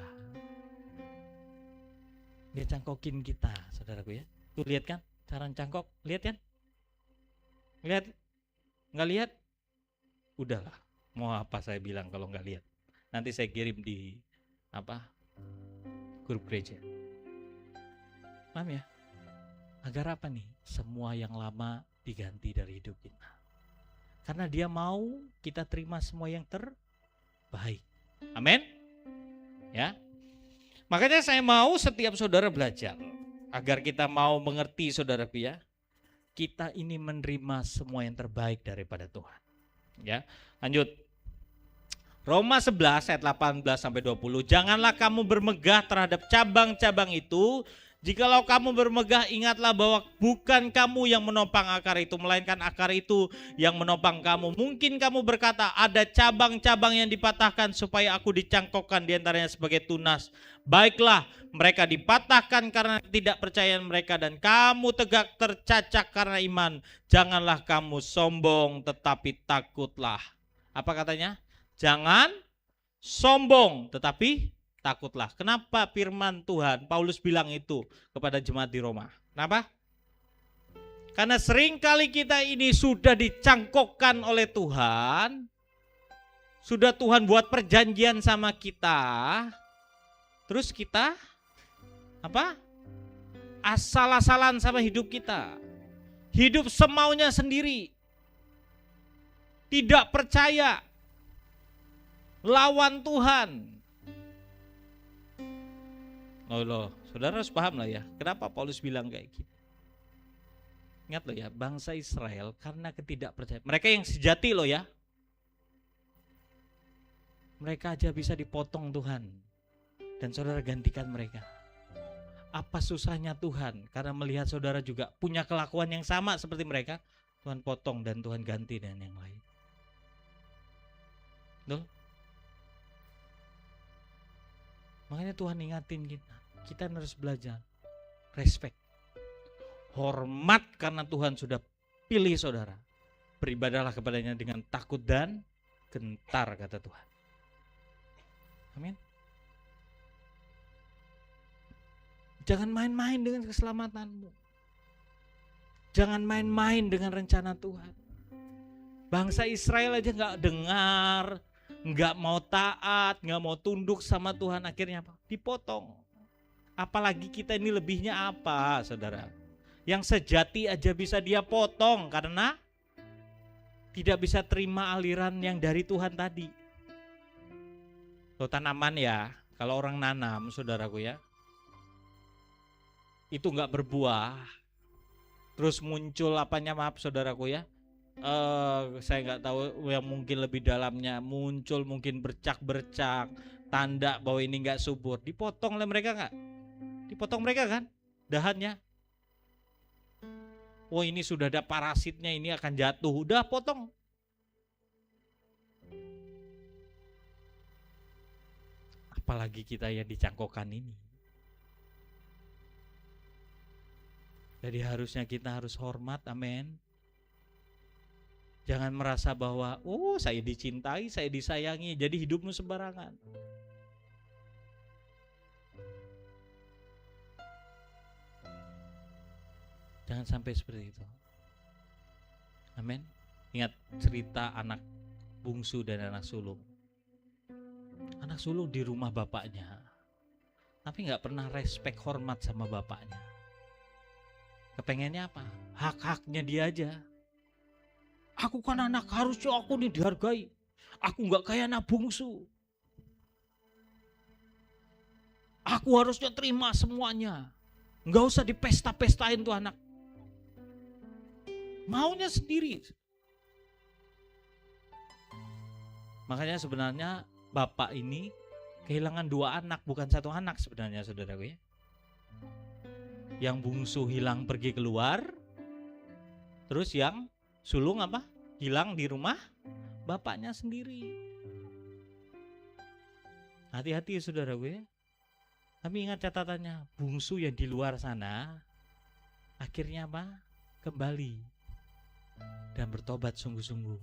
Dia cangkokin kita, saudaraku ya. Tuh lihat kan, cara cangkok, lihat kan? Lihat? Nggak lihat? Udahlah, mau apa saya bilang kalau nggak lihat. Nanti saya kirim di grup gereja. Paham ya? Agar apa nih? Semua yang lama diganti dari hidup kita. Karena dia mau kita terima semua yang terbaik. Amin? Ya. Makanya saya mau setiap saudara belajar. Agar kita mau mengerti saudaraku ya. Kita ini menerima semua yang terbaik daripada Tuhan. Ya, lanjut. Roma 11 ayat 18 sampai 20. Janganlah kamu bermegah terhadap cabang-cabang itu. Jikalau kamu bermegah, ingatlah bahwa bukan kamu yang menopang akar itu, melainkan akar itu yang menopang kamu. Mungkin kamu berkata, ada cabang-cabang yang dipatahkan supaya aku dicangkokkan diantaranya sebagai tunas. Baiklah, mereka dipatahkan karena tidak percayaan mereka, dan kamu tegak tercacak karena iman. Janganlah kamu sombong, tetapi takutlah. Apa katanya? Jangan sombong, tetapi takutlah. Kenapa firman Tuhan Paulus bilang itu kepada jemaat di Roma? Kenapa? Karena seringkali kita ini sudah dicangkokkan oleh Tuhan. Sudah Tuhan buat perjanjian sama kita. Terus kita asal-asalan sama hidup kita. Hidup semaunya sendiri. Tidak percaya. Lawan Tuhan. Loh, saudara harus paham lah ya, kenapa Paulus bilang kayak gitu. Ingat loh ya, bangsa Israel karena ketidakpercayaan. Mereka yang sejati loh ya. Mereka aja bisa dipotong Tuhan. Dan saudara gantikan mereka. Apa susahnya Tuhan? Karena melihat saudara juga punya kelakuan yang sama seperti mereka. Tuhan potong dan Tuhan ganti dengan yang lain. Loh? Makanya Tuhan ingatin kita. Kita harus belajar respect, hormat karena Tuhan sudah pilih saudara. Beribadahlah kepadanya dengan takut dan gentar kata Tuhan. Amin. Jangan main-main dengan keselamatanmu. Jangan main-main dengan rencana Tuhan. Bangsa Israel aja gak dengar, gak mau taat, gak mau tunduk sama Tuhan, akhirnya apa? Dipotong. Apalagi kita ini lebihnya apa saudara? Yang sejati aja bisa dia potong karena tidak bisa terima aliran yang dari Tuhan tadi. Tuh tanaman ya, kalau orang nanam saudaraku ya, itu gak berbuah. Terus muncul saudaraku ya, Saya nggak tahu yang mungkin lebih dalamnya, muncul mungkin bercak-bercak, tanda bahwa ini nggak subur. Dipotong oleh mereka nggak? Dipotong mereka kan dahannya. Oh ini sudah ada parasitnya, ini akan jatuh, udah potong. Apalagi kita yang dicangkokkan ini. Jadi harusnya kita harus hormat, amin. Jangan merasa bahwa saya dicintai, saya disayangi, jadi hidupmu sembarangan. Jangan sampai seperti itu. Amin. Ingat cerita anak bungsu dan anak sulung. Anak sulung di rumah bapaknya, tapi gak pernah respek hormat sama bapaknya. Kepengennya apa? Hak-haknya dia aja. Aku kan anak, harusnya aku nih dihargai. Aku gak kayak anak bungsu. Aku harusnya terima semuanya. Gak usah dipesta-pestain tuh anak. Maunya sendiri. Makanya sebenarnya bapak ini kehilangan 2 anak, bukan 1 anak sebenarnya, saudaraku ya. Yang bungsu hilang pergi keluar, terus yang sulung apa? Hilang di rumah bapaknya sendiri. Hati-hati saudaraku ya. Tapi ingat catatannya, bungsu yang di luar sana akhirnya apa? Kembali dan bertobat sungguh-sungguh.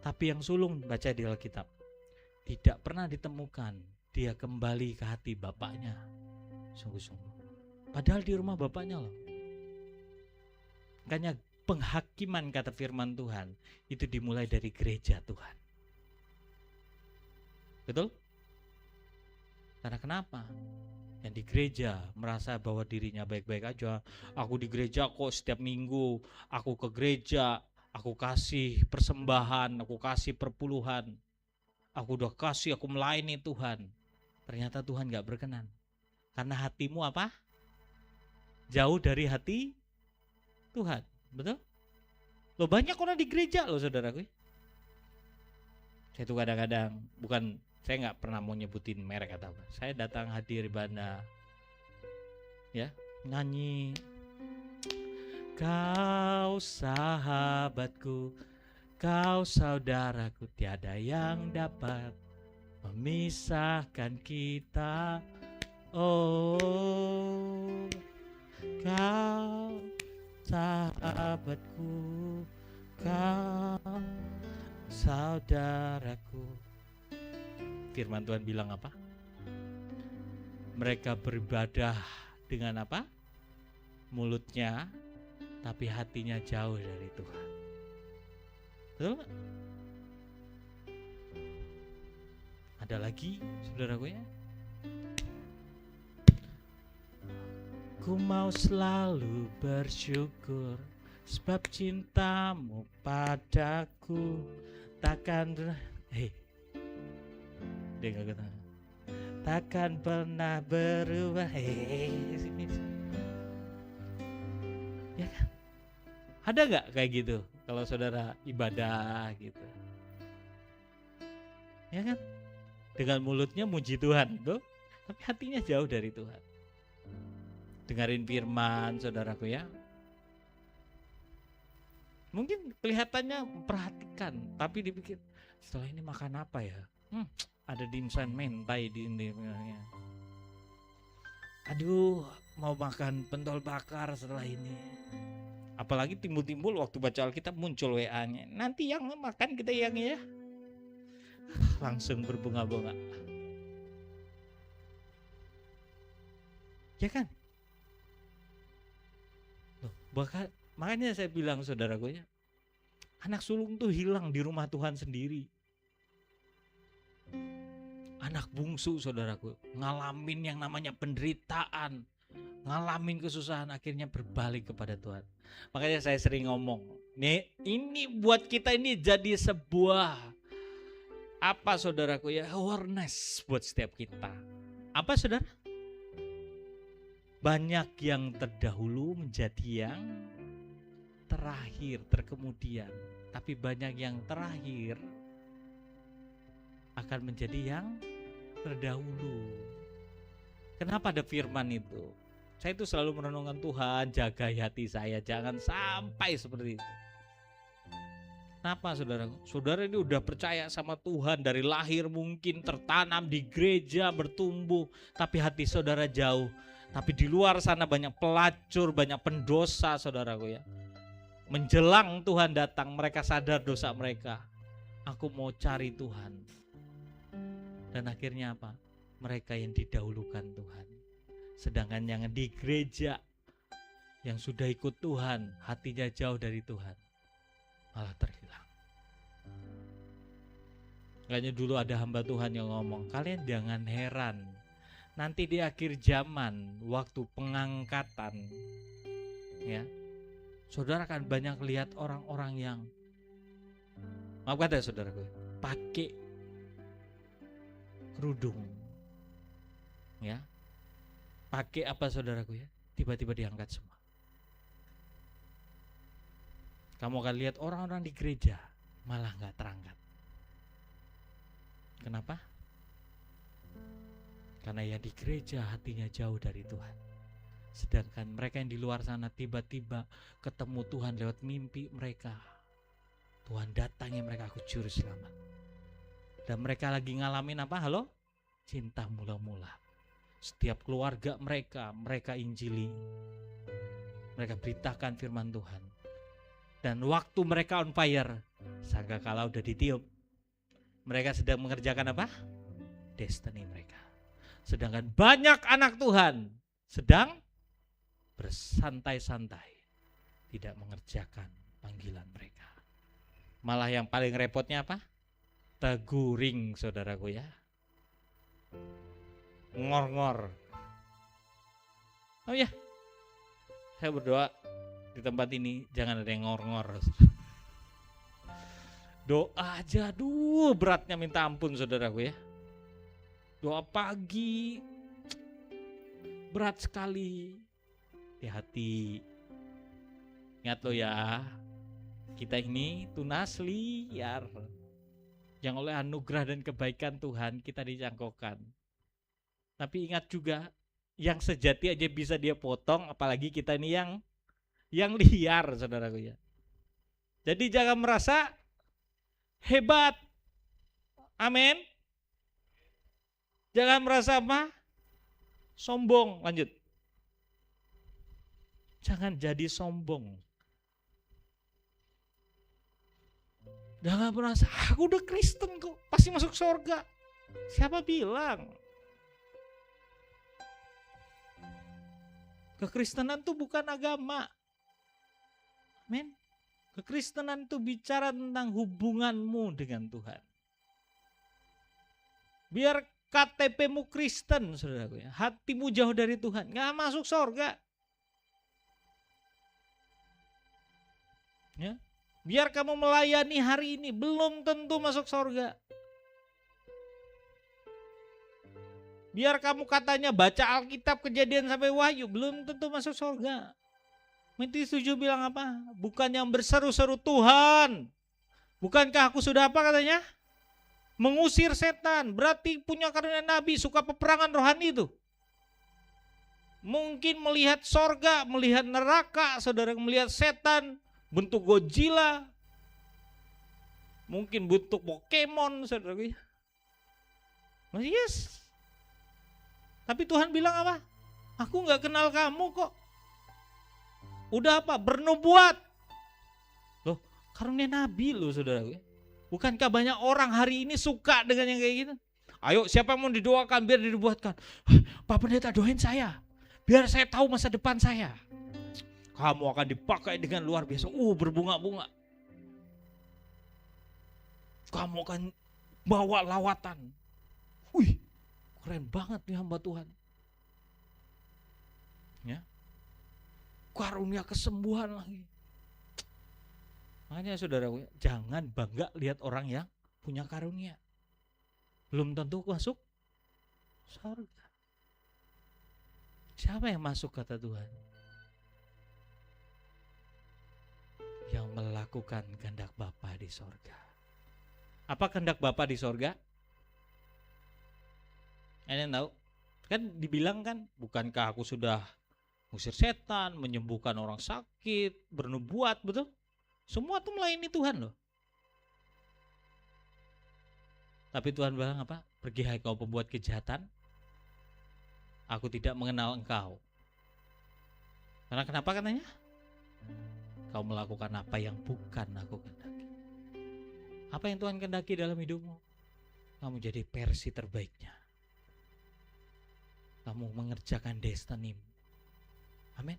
Tapi yang sulung, baca di Alkitab, tidak pernah ditemukan dia kembali ke hati bapaknya sungguh-sungguh. Padahal di rumah bapaknya loh. Makanya penghakiman kata firman Tuhan itu dimulai dari gereja Tuhan. Betul? Karena kenapa? Yang di gereja merasa bahwa dirinya baik-baik aja. Aku di gereja kok setiap minggu, aku ke gereja, aku kasih persembahan, aku kasih perpuluhan, aku udah kasih, aku melayani Tuhan. Ternyata Tuhan gak berkenan. Karena hatimu apa? Jauh dari hati Tuhan. Betul? Loh banyak orang di gereja loh saudaraku. Saya tuh kadang-kadang, saya gak pernah mau nyebutin merek atau apa. Saya datang hadir ibadah, ya, nyanyi. Kau sahabatku, kau saudaraku, tiada yang dapat memisahkan kita. Oh, kau sahabatku, kau saudaraku. Firman Tuhan bilang apa? Mereka beribadah dengan apa? Mulutnya, tapi hatinya jauh dari Tuhan. Betul gak? Ada lagi saudaraku ya. Ku mau selalu bersyukur sebab cintamu padaku takkan dia gak kata takkan pernah berubah. Ya kan? Ada gak kayak gitu kalau saudara ibadah gitu? Ya kan? Dengan mulutnya muji Tuhan tuh, tapi hatinya jauh dari Tuhan. Dengerin firman saudaraku ya. Mungkin kelihatannya memperhatikan, tapi dipikir setelah ini makan apa ya? Ada dimsum mentai di ini. Aduh, mau makan pentol bakar setelah ini. Apalagi timbul-timbul waktu baca Alkitab muncul WA-nya. Nanti yang makan kita yang ya. Langsung berbunga-bunga. Ya kan? Loh, makanya saya bilang saudaraku ya, anak sulung tuh hilang di rumah Tuhan sendiri. Anak bungsu saudaraku ngalamin yang namanya penderitaan, ngalamin kesusahan, akhirnya berbalik kepada Tuhan. Makanya saya sering ngomong, nih ini buat kita ini jadi sebuah apa saudaraku ya, awareness buat setiap kita. Apa saudara? Banyak yang terdahulu menjadi yang terakhir, terkemudian. Tapi banyak yang terakhir akan menjadi yang terdahulu. Kenapa ada firman itu? Saya itu selalu merenungkan, Tuhan jaga hati saya, jangan sampai seperti itu. Kenapa saudara? Saudara ini udah percaya sama Tuhan dari lahir, mungkin tertanam di gereja, bertumbuh, tapi hati saudara jauh. Tapi di luar sana banyak pelacur, banyak pendosa saudaraku ya. Menjelang Tuhan datang, mereka sadar dosa mereka. Aku mau cari Tuhan. Dan akhirnya apa? Mereka yang didahulukan Tuhan. Sedangkan yang di gereja, yang sudah ikut Tuhan, hatinya jauh dari Tuhan, malah terhilang. Makanya dulu ada hamba Tuhan yang ngomong, kalian jangan heran, nanti di akhir zaman, waktu pengangkatan, ya, saudara akan banyak lihat orang-orang yang, maaf kata saudaraku, pakai kerudung, ya, pakai apa saudaraku ya, tiba-tiba diangkat semua. Kamu akan lihat orang-orang di gereja malah nggak terangkat. Kenapa? Karena yang di gereja hatinya jauh dari Tuhan. Sedangkan mereka yang di luar sana tiba-tiba ketemu Tuhan lewat mimpi mereka. Tuhan datangi mereka, aku juru selamat. Dan mereka lagi ngalamin apa? Halo? Cinta mula-mula. Setiap keluarga mereka injili. Mereka beritakan firman Tuhan. Dan waktu mereka on fire, sangkakala udah ditiup, mereka sedang mengerjakan apa? Destiny mereka. Sedangkan banyak anak Tuhan sedang bersantai-santai, tidak mengerjakan panggilan mereka. Malah yang paling repotnya apa? Teguring saudaraku ya. Ngor-ngor. Oh ya, saya berdoa di tempat ini jangan ada yang ngor-ngor. Doa aja, beratnya minta ampun saudaraku ya. Doa pagi berat sekali. Hati-hati. Ingat lo ya, kita ini tunas liar yang oleh anugerah dan kebaikan Tuhan kita dijangkaukan. Tapi ingat juga, yang sejati aja bisa dia potong, apalagi kita ini yang liar saudaraku ya. Jadi jangan merasa hebat. Amin. Jangan merasa apa? Sombong. Lanjut. Jangan jadi sombong. Jangan merasa aku udah Kristen kok, pasti masuk surga. Siapa bilang? Kekristenan itu bukan agama. Amin. Kekristenan itu bicara tentang hubunganmu dengan Tuhan. Biar KTP-mu Kristen, saudaraku ya, hatimu jauh dari Tuhan, nggak masuk surga. Ya, biar kamu melayani hari ini, belum tentu masuk surga. Biar kamu katanya baca Alkitab Kejadian sampai Wahyu, belum tentu masuk surga. Matius 7 bilang apa? Bukan yang berseru-seru Tuhan. Bukankah aku sudah apa katanya? Mengusir setan. Berarti punya karunia nabi, suka peperangan rohani itu. Mungkin melihat sorga, melihat neraka, saudara melihat setan, bentuk Godzilla. Mungkin bentuk Pokemon, saudara. Yes. Tapi Tuhan bilang apa? Aku gak kenal kamu kok. Udah apa? Bernubuat. Loh, karunia nabi loh saudara. Bukankah banyak orang hari ini suka dengan yang kayak gitu? Ayo siapa yang mau didoakan biar dibuatkan. Pak Pendeta doain saya. Biar saya tahu masa depan saya. Kamu akan dipakai dengan luar biasa. Berbunga-bunga. Kamu akan bawa lawatan. Wih, keren banget nih hamba Tuhan. Ya. Karunia kesembuhan lagi. Makanya saudara, jangan bangga lihat orang yang punya karunia. Belum tentu masuk surga. Siapa yang masuk kata Tuhan? melakukan kehendak Bapa di sorga. Apa kehendak Bapa di sorga? Kalian tahu? Kan dibilang kan, bukankah aku sudah usir setan, menyembuhkan orang sakit, bernubuat, betul? Semua itu melayani Tuhan loh. Tapi Tuhan bilang apa? Pergi hai kau pembuat kejahatan, aku tidak mengenal engkau. Karena kenapa katanya? Kau melakukan apa yang bukan aku kehendaki. Apa yang Tuhan kehendaki dalam hidupmu? Kamu jadi versi terbaiknya. Kamu mengerjakan destinimu. Amin.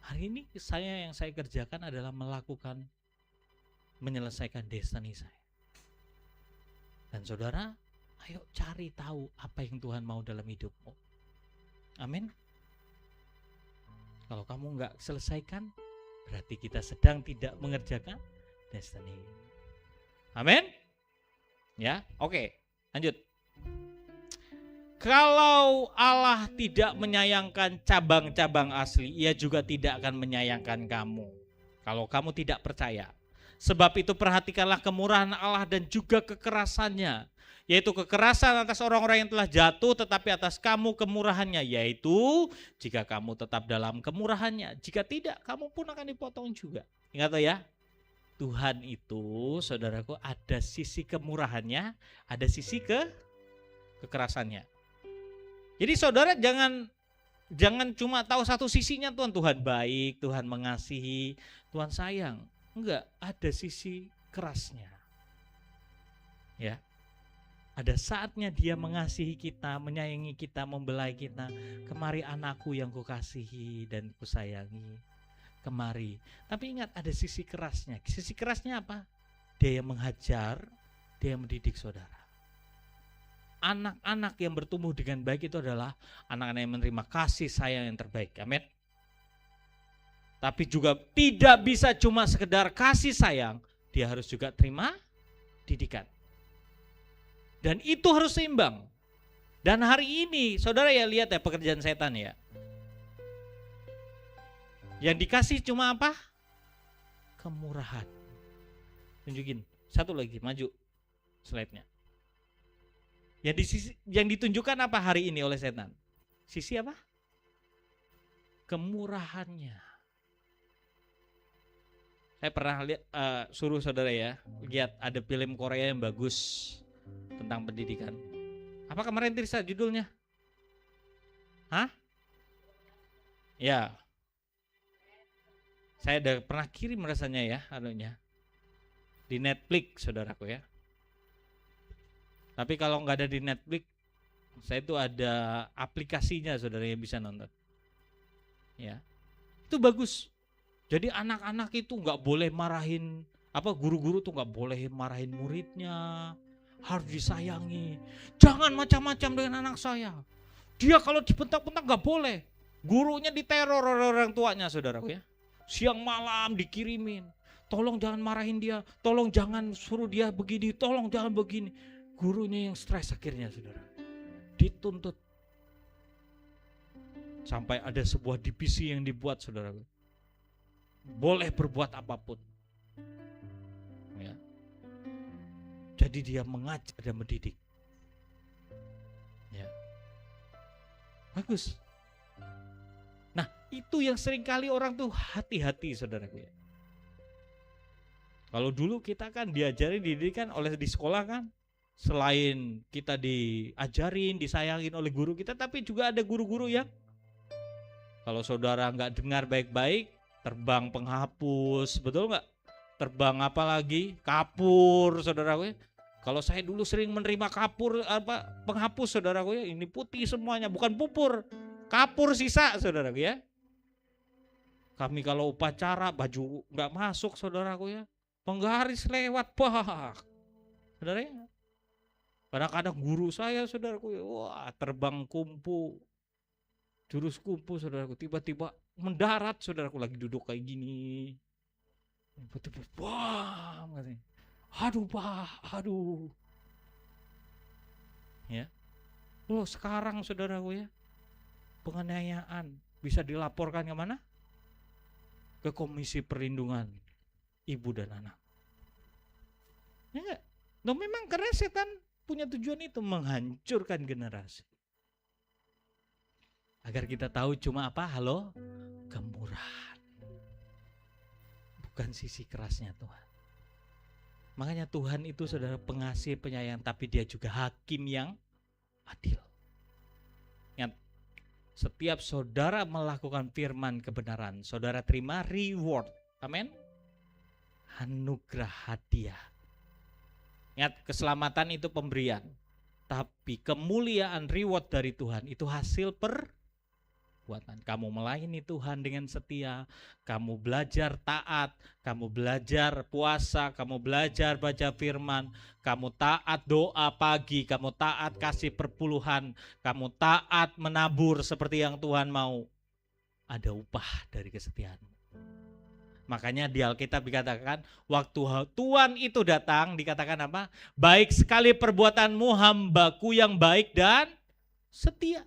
Hari ini yang saya kerjakan adalah menyelesaikan destiny saya. Dan saudara, ayo cari tahu apa yang Tuhan mau dalam hidupmu. Amin. Kalau kamu nggak selesaikan, berarti kita sedang tidak mengerjakan destiny. Amin. Ya, oke. Lanjut. Kalau Allah tidak menyayangkan cabang-cabang asli, Ia juga tidak akan menyayangkan kamu. Kalau kamu tidak percaya. Sebab itu perhatikanlah kemurahan Allah dan juga kekerasannya. Yaitu kekerasan atas orang-orang yang telah jatuh, tetapi atas kamu kemurahannya. Yaitu jika kamu tetap dalam kemurahannya. Jika tidak, kamu pun akan dipotong juga. Ingat ya, Tuhan itu, saudaraku, ada sisi kemurahannya, ada sisi kekerasannya. Jadi saudara jangan cuma tahu satu sisinya Tuhan. Tuhan baik, Tuhan mengasihi, Tuhan sayang. Enggak, ada sisi kerasnya. Ya. Ada saatnya Dia mengasihi kita, menyayangi kita, membelai kita. Kemari anakku yang kukasihi dan kusayangi. Kemari. Tapi ingat ada sisi kerasnya. Sisi kerasnya apa? Dia yang menghajar, Dia yang mendidik saudara. Anak-anak yang bertumbuh dengan baik itu adalah anak-anak yang menerima kasih sayang yang terbaik. Amin. Tapi juga tidak bisa cuma sekedar kasih sayang, dia harus juga terima didikan. Dan itu harus seimbang. Dan hari ini, saudara ya lihat ya pekerjaan setan ya. Yang dikasih cuma apa? Kemurahan. Tunjukin, satu lagi, maju slide-nya. Yang ditunjukkan apa hari ini oleh setan? Sisi apa? Kemurahannya. Saya pernah lihat, suruh saudara ya, lihat ada film Korea yang bagus tentang pendidikan. Apa kemarin Tirsa judulnya? Hah? Ya. Saya udah pernah kirim rasanya ya, anunya. Di Netflix saudaraku ya. Tapi kalau nggak ada di Netflix, saya itu ada aplikasinya saudara yang bisa nonton. Ya, itu bagus. Jadi anak-anak itu nggak boleh marahin, guru-guru tuh nggak boleh marahin muridnya, harus disayangi. Jangan macam-macam dengan anak saya. Dia kalau dibentak-bentak nggak boleh. Gurunya diteror orang tuanya saudaraku ya. Siang malam dikirimin. Tolong jangan marahin dia, tolong jangan suruh dia begini, tolong jangan begini. Gurunya yang stres akhirnya saudara, dituntut. Sampai ada sebuah divisi yang dibuat saudara, boleh berbuat apapun ya. Jadi dia mengajar dan mendidik ya. Bagus. Nah itu yang seringkali orang tuh hati-hati saudaraku ya. Kalau dulu kita kan dididikan oleh di sekolah kan, selain kita diajarin, disayangin oleh guru kita, tapi juga ada guru-guru yang kalau saudara nggak dengar baik-baik, terbang penghapus, betul nggak? Terbang apa lagi? Kapur, saudaraku ya. Kalau saya dulu sering menerima kapur, penghapus, saudaraku ya. Ini putih semuanya, bukan pupur, kapur sisa, saudaraku ya. Kami kalau upacara baju nggak masuk, saudaraku ya. Penggaris lewat, saudara ya. Kadang-kadang guru saya saudaraku, wah terbang kumpu, jurus kumpu saudaraku, tiba-tiba mendarat saudaraku lagi duduk kayak gini, tiba-tiba wah, aduh aduh, ya, loh sekarang saudaraku ya, penganiayaan bisa dilaporkan kemana? Ke Komisi Perlindungan ibu dan anak. Ya enggak? Nah, memang karena setan punya tujuan itu, menghancurkan generasi. Agar kita tahu cuma apa? Halo? Kemurahan. Bukan sisi kerasnya Tuhan. Makanya Tuhan itu saudara pengasih, penyayang, tapi dia juga hakim yang adil. Ingat, setiap saudara melakukan firman kebenaran, saudara terima reward. Amin. Anugerah hadiah. Ingat, keselamatan itu pemberian. Tapi kemuliaan reward dari Tuhan itu hasil perbuatan. Kamu melayani Tuhan dengan setia, kamu belajar taat, kamu belajar puasa, kamu belajar baca firman, kamu taat doa pagi, kamu taat kasih perpuluhan, kamu taat menabur seperti yang Tuhan mau. Ada upah dari kesetiaanmu. Makanya di Alkitab dikatakan waktu Tuhan itu datang, dikatakan apa? Baik sekali perbuatanmu, hambaku yang baik dan setia.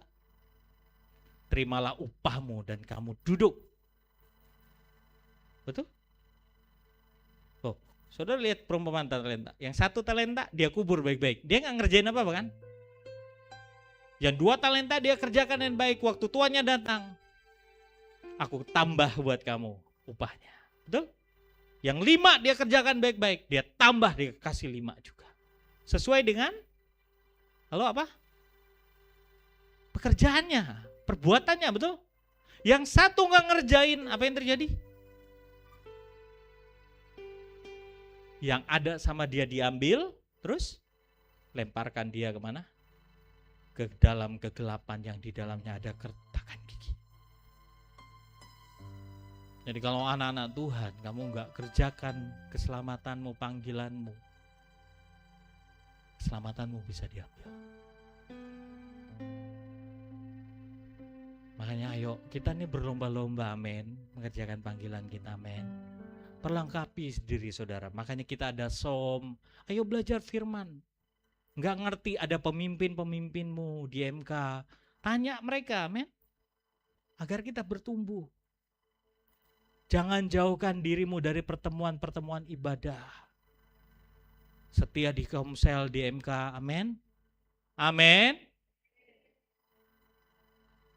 Terimalah upahmu dan kamu duduk. Betul? Oh, saudara lihat perumpamaan talenta. Yang 1 talenta dia kubur baik-baik. Dia nggak ngerjain apa-apa kan? Yang 2 talenta dia kerjakan dengan baik. Waktu tuannya datang, aku tambah buat kamu upahnya. Betul? Yang 5 dia kerjakan baik-baik. Dia tambah, dia kasih 5 juga. Sesuai dengan apa? Pekerjaannya. Perbuatannya, betul? Yang 1 nggak ngerjain, apa yang terjadi? Yang ada sama dia diambil, terus lemparkan dia kemana? Ke dalam kegelapan yang di dalamnya ada kertakan gigi. Jadi kalau anak-anak Tuhan, kamu nggak kerjakan keselamatanmu, panggilanmu, keselamatanmu bisa diambil. Makanya ayo kita nih berlomba-lomba, amin, mengerjakan panggilan kita, amin. Perlengkapi diri saudara. Makanya kita ada som. Ayo belajar firman. Nggak ngerti ada pemimpin-pemimpinmu di MK. Tanya mereka, amin. Agar kita bertumbuh. Jangan jauhkan dirimu dari pertemuan-pertemuan ibadah. Setia di Komsel di MK, amin. Amin.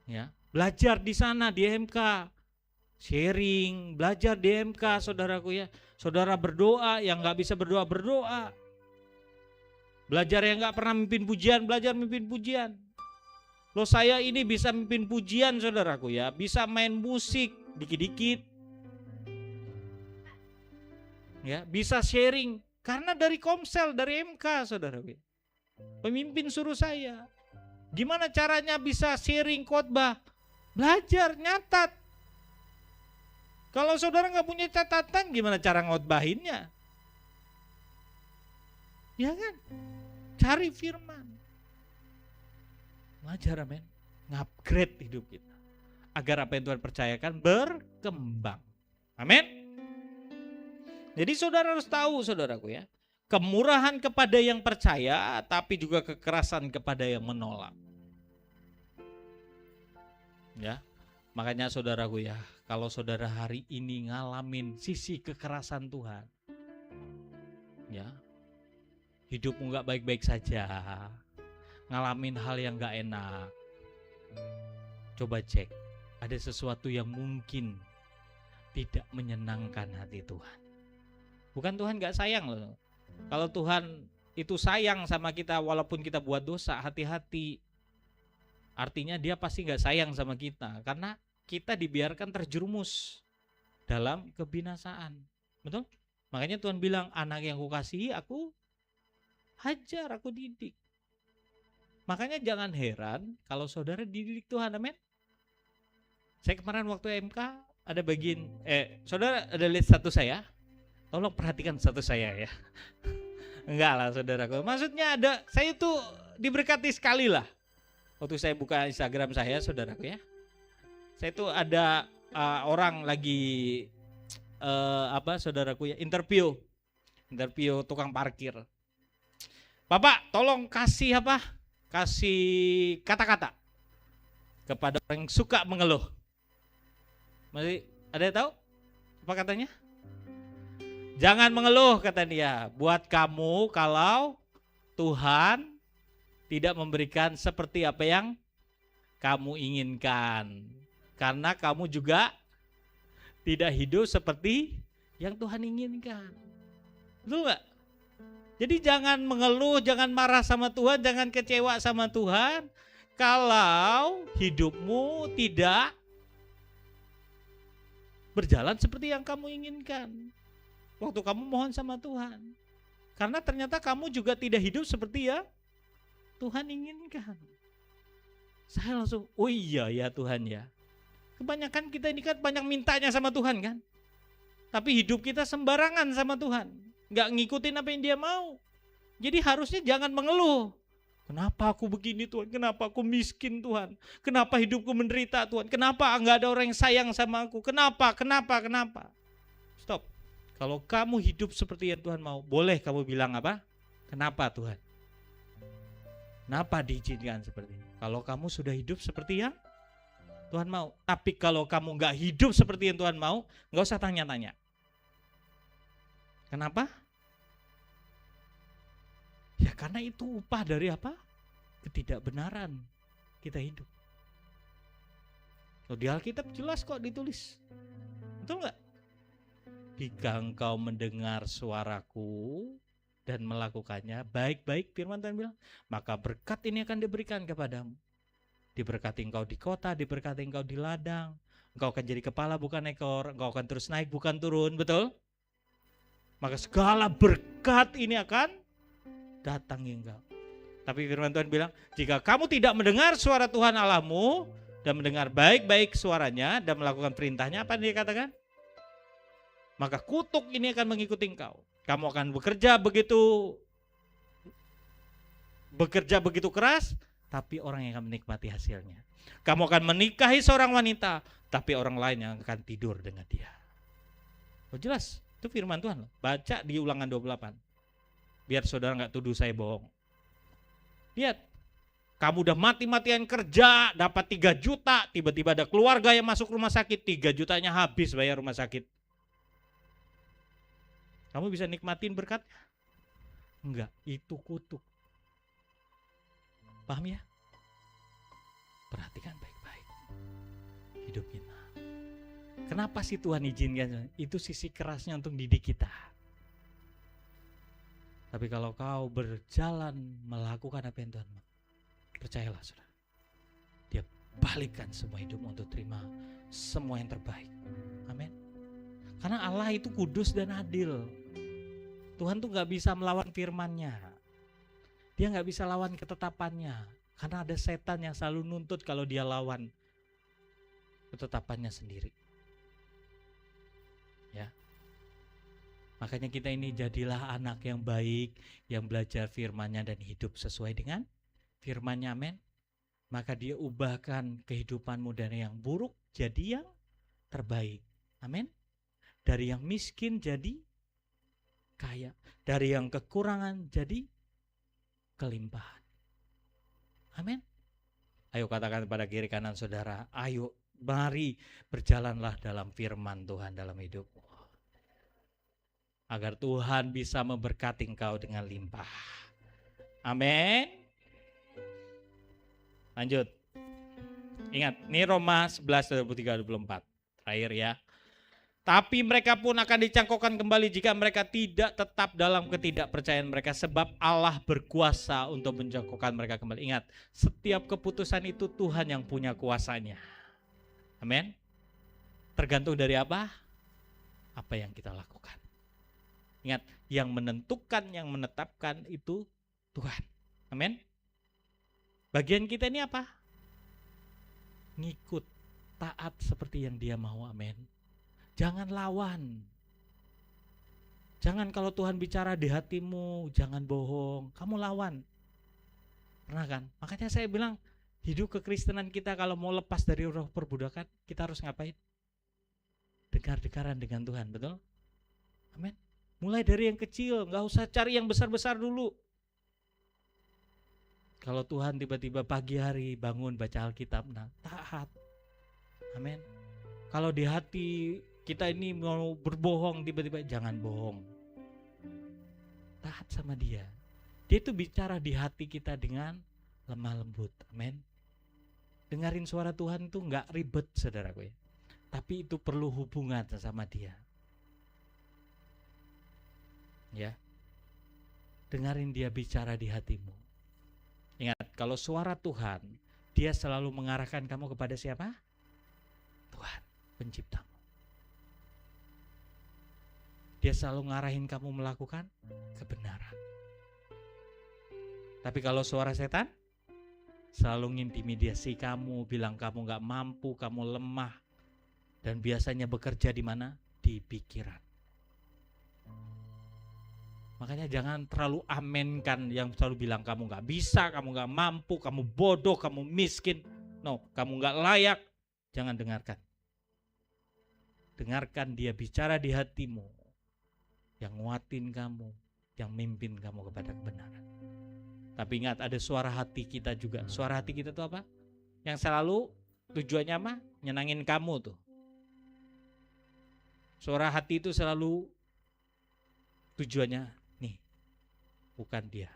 Ya. Belajar di sana di MK, sharing, belajar di MK, saudaraku ya. Saudara berdoa, yang nggak bisa berdoa, berdoa. Belajar yang nggak pernah mimpin pujian, belajar mimpin pujian. Loh saya ini bisa mimpin pujian saudaraku ya, bisa main musik dikit-dikit. Ya, bisa sharing karena dari Komsel, dari MK saudaraku ya. Pemimpin suruh saya. Gimana caranya bisa sharing khotbah? Belajar, nyatat. Kalau saudara nggak punya catatan, gimana cara ngotbahinnya? Ya kan? Cari firman. Belajar, amin. Ngupgrade hidup kita. Agar apa yang Tuhan percayakan berkembang. Amin. Jadi saudara harus tahu, saudaraku ya. Kemurahan kepada yang percaya, tapi juga kekerasan kepada yang menolak. Ya, makanya saudaraku ya, kalau saudara hari ini ngalamin sisi kekerasan Tuhan, ya, hidupmu nggak baik-baik saja, ngalamin hal yang nggak enak, coba cek, ada sesuatu yang mungkin tidak menyenangkan hati Tuhan. Bukan Tuhan nggak sayang loh. Kalau Tuhan itu sayang sama kita walaupun kita buat dosa, hati-hati. Artinya dia pasti gak sayang sama kita. Karena kita dibiarkan terjerumus dalam kebinasaan. Betul? Makanya Tuhan bilang, anak yang kukasihi aku hajar, aku didik. Makanya jangan heran kalau saudara dididik Tuhan, amin. Saya kemarin waktu MK ada bagian, saudara ada lihat status saya? Tolong perhatikan status saya ya. Enggak lah saudaraku. Maksudnya ada, saya itu diberkati sekali lah. Waktu saya buka Instagram saya, saudaraku ya. Saya itu ada orang lagi saudaraku ya, interview tukang parkir. Bapak, tolong kasih kasih kata-kata kepada orang yang suka mengeluh. Masih ada yang tahu apa katanya? Jangan mengeluh, kata dia. Buat kamu kalau Tuhan tidak memberikan seperti apa yang kamu inginkan. Karena kamu juga tidak hidup seperti yang Tuhan inginkan. Betul nggak? Jadi jangan mengeluh, jangan marah sama Tuhan, jangan kecewa sama Tuhan. Kalau hidupmu tidak berjalan seperti yang kamu inginkan. Waktu kamu mohon sama Tuhan. Karena ternyata kamu juga tidak hidup seperti ya Tuhan inginkan. Saya langsung, oh iya ya Tuhan ya. Kebanyakan kita ini kan banyak mintanya sama Tuhan kan. Tapi hidup kita sembarangan sama Tuhan. Gak ngikutin apa yang dia mau. Jadi harusnya jangan mengeluh. Kenapa aku begini Tuhan? Kenapa aku miskin Tuhan? Kenapa hidupku menderita Tuhan? Kenapa gak ada orang yang sayang sama aku? Kenapa? Stop. Kalau kamu hidup seperti yang Tuhan mau, boleh kamu bilang apa? Kenapa Tuhan? Kenapa diizinkan seperti ini? Kalau kamu sudah hidup seperti yang Tuhan mau. Tapi kalau kamu gak hidup seperti yang Tuhan mau, gak usah tanya-tanya. Kenapa? Ya karena itu upah dari apa? Ketidakbenaran kita hidup. Di Alkitab jelas kok ditulis. Betul gak? Jika engkau mendengar suaraku dan melakukannya, baik-baik firman Tuhan bilang, maka berkat ini akan diberikan kepadamu. Diberkati engkau di kota, diberkati engkau di ladang. Engkau akan jadi kepala bukan ekor, engkau akan terus naik bukan turun, betul? Maka segala berkat ini akan datangi engkau. Tapi firman Tuhan bilang, jika kamu tidak mendengar suara Tuhan Allahmu dan mendengar baik-baik suaranya dan melakukan perintahnya, apa yang dia katakan? Maka kutuk ini akan mengikuti engkau. Kamu akan bekerja begitu keras, tapi orang yang akan menikmati hasilnya. Kamu akan menikahi seorang wanita, tapi orang lain yang akan tidur dengan dia. Oh jelas. Itu firman Tuhan. Baca di Ulangan 28. Biar saudara gak tuduh saya bohong. Lihat. Kamu udah mati-matian kerja, dapat 3 juta. Tiba-tiba ada keluarga yang masuk rumah sakit. 3 jutanya habis bayar rumah sakit. Kamu bisa nikmatin berkatnya? Enggak, itu kutuk. Paham ya? Perhatikan baik-baik hidup kita. Kenapa sih Tuhan izinkan? Itu sisi kerasnya untuk didik kita. Tapi kalau kau berjalan melakukan apa yang Tuhan mau, percayalah saudara, dia balikkan semua hidupmu untuk terima semua yang terbaik. Amin. Karena Allah itu kudus dan adil. Tuhan tuh gak bisa melawan firman-Nya. Dia gak bisa lawan ketetapannya. Karena ada setan yang selalu nuntut kalau dia lawan ketetapannya sendiri. Ya. Makanya kita ini jadilah anak yang baik, yang belajar firman-Nya dan hidup sesuai dengan firman-Nya, amin. Maka dia ubahkan kehidupanmu dari yang buruk jadi yang terbaik, amin. Dari yang miskin jadi kaya, dari yang kekurangan jadi kelimpahan, amin. Ayo katakan pada kiri kanan saudara, ayo mari berjalanlah dalam firman Tuhan dalam hidupmu. Agar Tuhan bisa memberkati engkau dengan limpah. Amin. Lanjut. Ingat, ini Roma 11:23-24. Terakhir ya. Tapi mereka pun akan dicangkokkan kembali jika mereka tidak tetap dalam ketidakpercayaan mereka. Sebab Allah berkuasa untuk mencangkokkan mereka kembali. Ingat, setiap keputusan itu Tuhan yang punya kuasanya. Amin. Tergantung dari apa? Apa yang kita lakukan. Ingat, yang menentukan, yang menetapkan itu Tuhan. Amin. Bagian kita ini apa? Ngikut, taat seperti yang Dia mau. Amin. Jangan lawan. Jangan kalau Tuhan bicara di hatimu, jangan bohong. Kamu lawan. Pernah kan? Makanya saya bilang, hidup kekristenan kita kalau mau lepas dari roh perbudakan, kita harus ngapain? Dekar-dekaran dengan Tuhan, betul? Amin. Mulai dari yang kecil, gak usah cari yang besar-besar dulu. Kalau Tuhan tiba-tiba pagi hari bangun baca Alkitab, nah taat. Amin. Kalau di hati kita ini mau berbohong tiba-tiba, jangan bohong. Taat sama dia. Dia itu bicara di hati kita dengan lemah lembut. Amin. Dengarin suara Tuhan itu nggak ribet, saudaraku ya. Tapi itu perlu hubungan sama dia. Ya. Dengarin dia bicara di hatimu. Ingat, kalau suara Tuhan, dia selalu mengarahkan kamu kepada siapa? Tuhan, penciptamu. Dia selalu ngarahin kamu melakukan kebenaran. Tapi kalau suara setan, selalu ngintimidasi kamu, bilang kamu gak mampu, kamu lemah. Dan biasanya bekerja di mana? Di pikiran. Makanya jangan terlalu amenkan yang selalu bilang kamu gak bisa, kamu gak mampu, kamu bodoh, kamu miskin. No, kamu gak layak. Jangan dengarkan. Dengarkan dia bicara di hatimu. Yang nguatin kamu, yang mimpin kamu kepada kebenaran. Tapi ingat, ada suara hati kita juga. Suara hati kita itu apa? Yang selalu tujuannya apa? Nyenangin kamu tuh. Suara hati itu selalu tujuannya nih, bukan dia.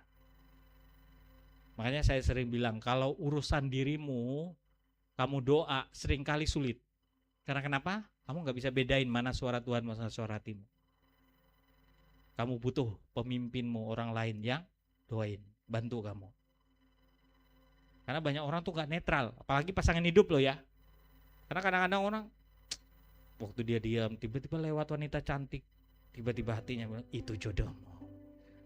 Makanya saya sering bilang, kalau urusan dirimu, kamu doa seringkali sulit. Karena kenapa? Kamu gak bisa bedain mana suara Tuhan, mana suara hatimu. Kamu butuh pemimpinmu, orang lain yang doain, bantu kamu. Karena banyak orang tuh gak netral, apalagi pasangan hidup loh ya. Karena kadang-kadang orang, waktu dia diam, tiba-tiba lewat wanita cantik, tiba-tiba hatinya bilang, itu jodohmu.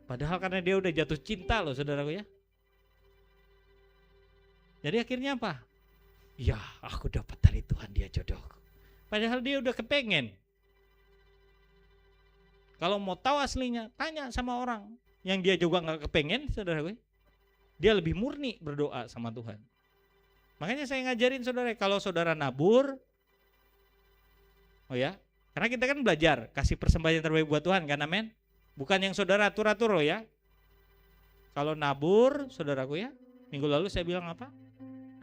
Padahal karena dia udah jatuh cinta loh, saudaraku ya. Jadi akhirnya apa? Ya, aku dapat dari Tuhan, dia jodohku. Padahal dia udah kepengen. Kalau mau tahu aslinya, tanya sama orang yang dia juga gak kepengen, saudaraku. Dia lebih murni berdoa sama Tuhan. Makanya saya ngajarin saudara, kalau saudara nabur, oh ya, karena kita kan belajar kasih persembahan yang terbaik buat Tuhan kan, amin. Bukan yang saudara atur-atur loh ya. Kalau nabur, saudaraku ya, minggu lalu saya bilang apa?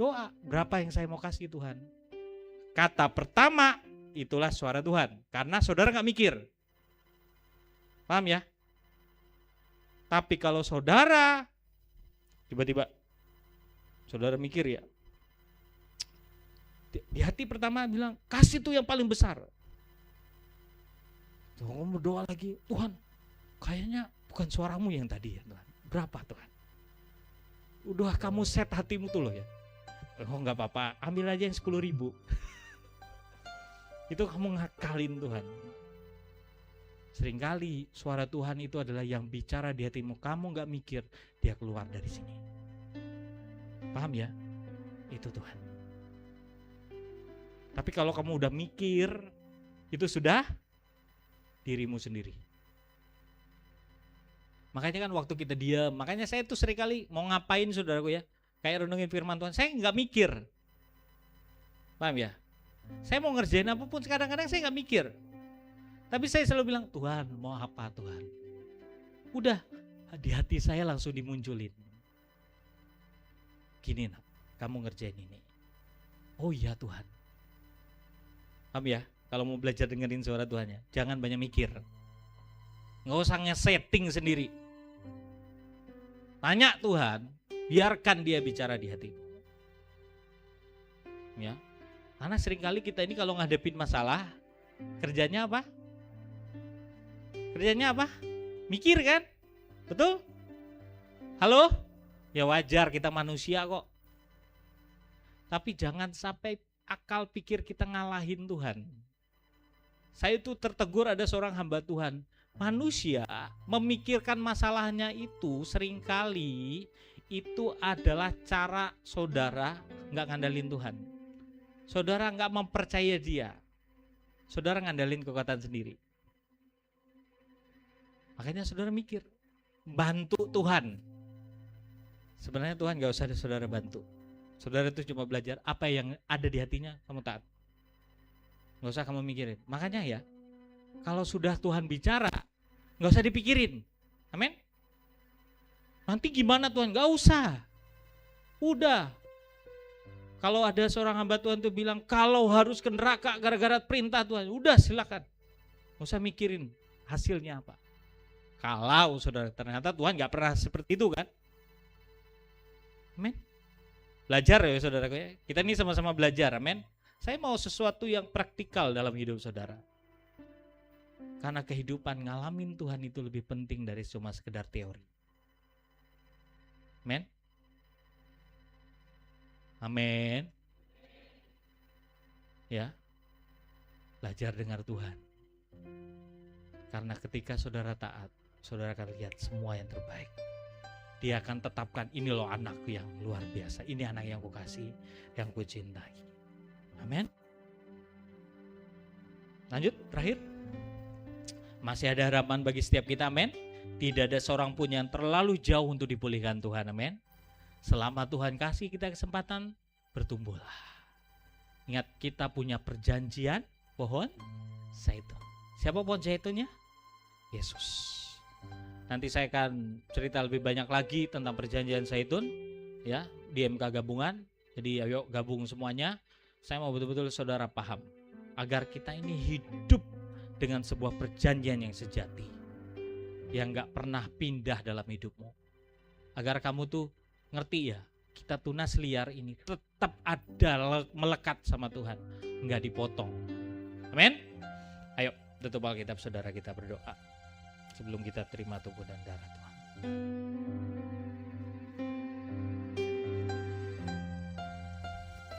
Doa, berapa yang saya mau kasih Tuhan. Kata pertama, itulah suara Tuhan. Karena saudara gak mikir. Paham ya? Tapi kalau saudara tiba-tiba saudara mikir ya, di hati pertama bilang kasih tuh yang paling besar. Kamu berdoa lagi, Tuhan kayaknya bukan suaramu yang tadi ya Tuhan. Berapa Tuhan? Udah kamu set hatimu tuh loh ya. Oh gak apa-apa, ambil aja yang 10.000. Itu kamu ngakalin Tuhan. Seringkali suara Tuhan itu adalah yang bicara di hatimu. Kamu gak mikir, dia keluar dari sini. Paham ya? Itu Tuhan. Tapi kalau kamu udah mikir, itu sudah dirimu sendiri. Makanya kan waktu kita diam, makanya saya tuh seringkali mau ngapain saudaraku ya, kayak renungin firman Tuhan, saya gak mikir. Paham ya? Saya mau ngerjain apapun, kadang-kadang saya gak mikir. Tapi saya selalu bilang, Tuhan mau apa Tuhan? Udah, di hati saya langsung dimunculin. Gini nak, kamu ngerjain ini. Oh iya Tuhan. Paham ya? Kalau mau belajar dengerin suara Tuhannya, jangan banyak mikir. Nggak usah nge-setting sendiri. Tanya Tuhan, biarkan dia bicara di hatimu. Ya, karena seringkali kita ini kalau ngadepin masalah, kerjanya apa? Kerjanya apa? Mikir kan? Betul? Halo? Ya wajar, kita manusia kok. Tapi jangan sampai akal pikir kita ngalahin Tuhan. Saya itu tertegur ada seorang hamba Tuhan. Manusia memikirkan masalahnya itu seringkali itu adalah cara saudara gak ngandalin Tuhan. Saudara gak mempercaya dia. Saudara ngandalin kekuatan sendiri. Makanya saudara mikir, bantu Tuhan. Sebenarnya Tuhan gak usah ada saudara bantu. Saudara itu cuma belajar apa yang ada di hatinya, kamu taat. Gak usah kamu mikirin. Makanya ya, kalau sudah Tuhan bicara, gak usah dipikirin. Amin. Nanti gimana Tuhan? Gak usah. Udah. Kalau ada seorang hamba Tuhan tuh bilang kalau harus ke neraka gara-gara perintah Tuhan, udah silakan. Nggak usah mikirin hasilnya apa. Kalau saudara ternyata Tuhan nggak pernah seperti itu kan. Amin. Belajar ya saudara, kita ini sama-sama belajar, amin. Saya mau sesuatu yang praktikal dalam hidup saudara. Karena kehidupan ngalamin Tuhan itu lebih penting dari cuma sekedar teori. Amin. Amin. Ya. Belajar dengar Tuhan. Karena ketika saudara taat, saudara akan lihat semua yang terbaik. Dia akan tetapkan, ini loh anakku yang luar biasa. Ini anak yang kukasih, yang kucintai. Amin. Lanjut, terakhir. Masih ada harapan bagi setiap kita, amin. Tidak ada seorang pun yang terlalu jauh untuk dipulihkan Tuhan, amin. Selama Tuhan kasih kita kesempatan, bertumbuhlah. Ingat, kita punya perjanjian pohon zaitun. Siapa pohon zaitunnya? Yesus. Nanti saya akan cerita lebih banyak lagi tentang perjanjian zaitun ya di MK gabungan. Jadi ayo gabung semuanya. Saya mau betul-betul saudara paham agar kita ini hidup dengan sebuah perjanjian yang sejati, yang gak pernah pindah dalam hidupmu. Agar kamu tuh ngerti ya, kita tunas liar ini tetap ada melekat sama Tuhan, nggak dipotong. Amin. Ayo tutup Alkitab saudara, kita berdoa sebelum kita terima tubuh dan darah Tuhan.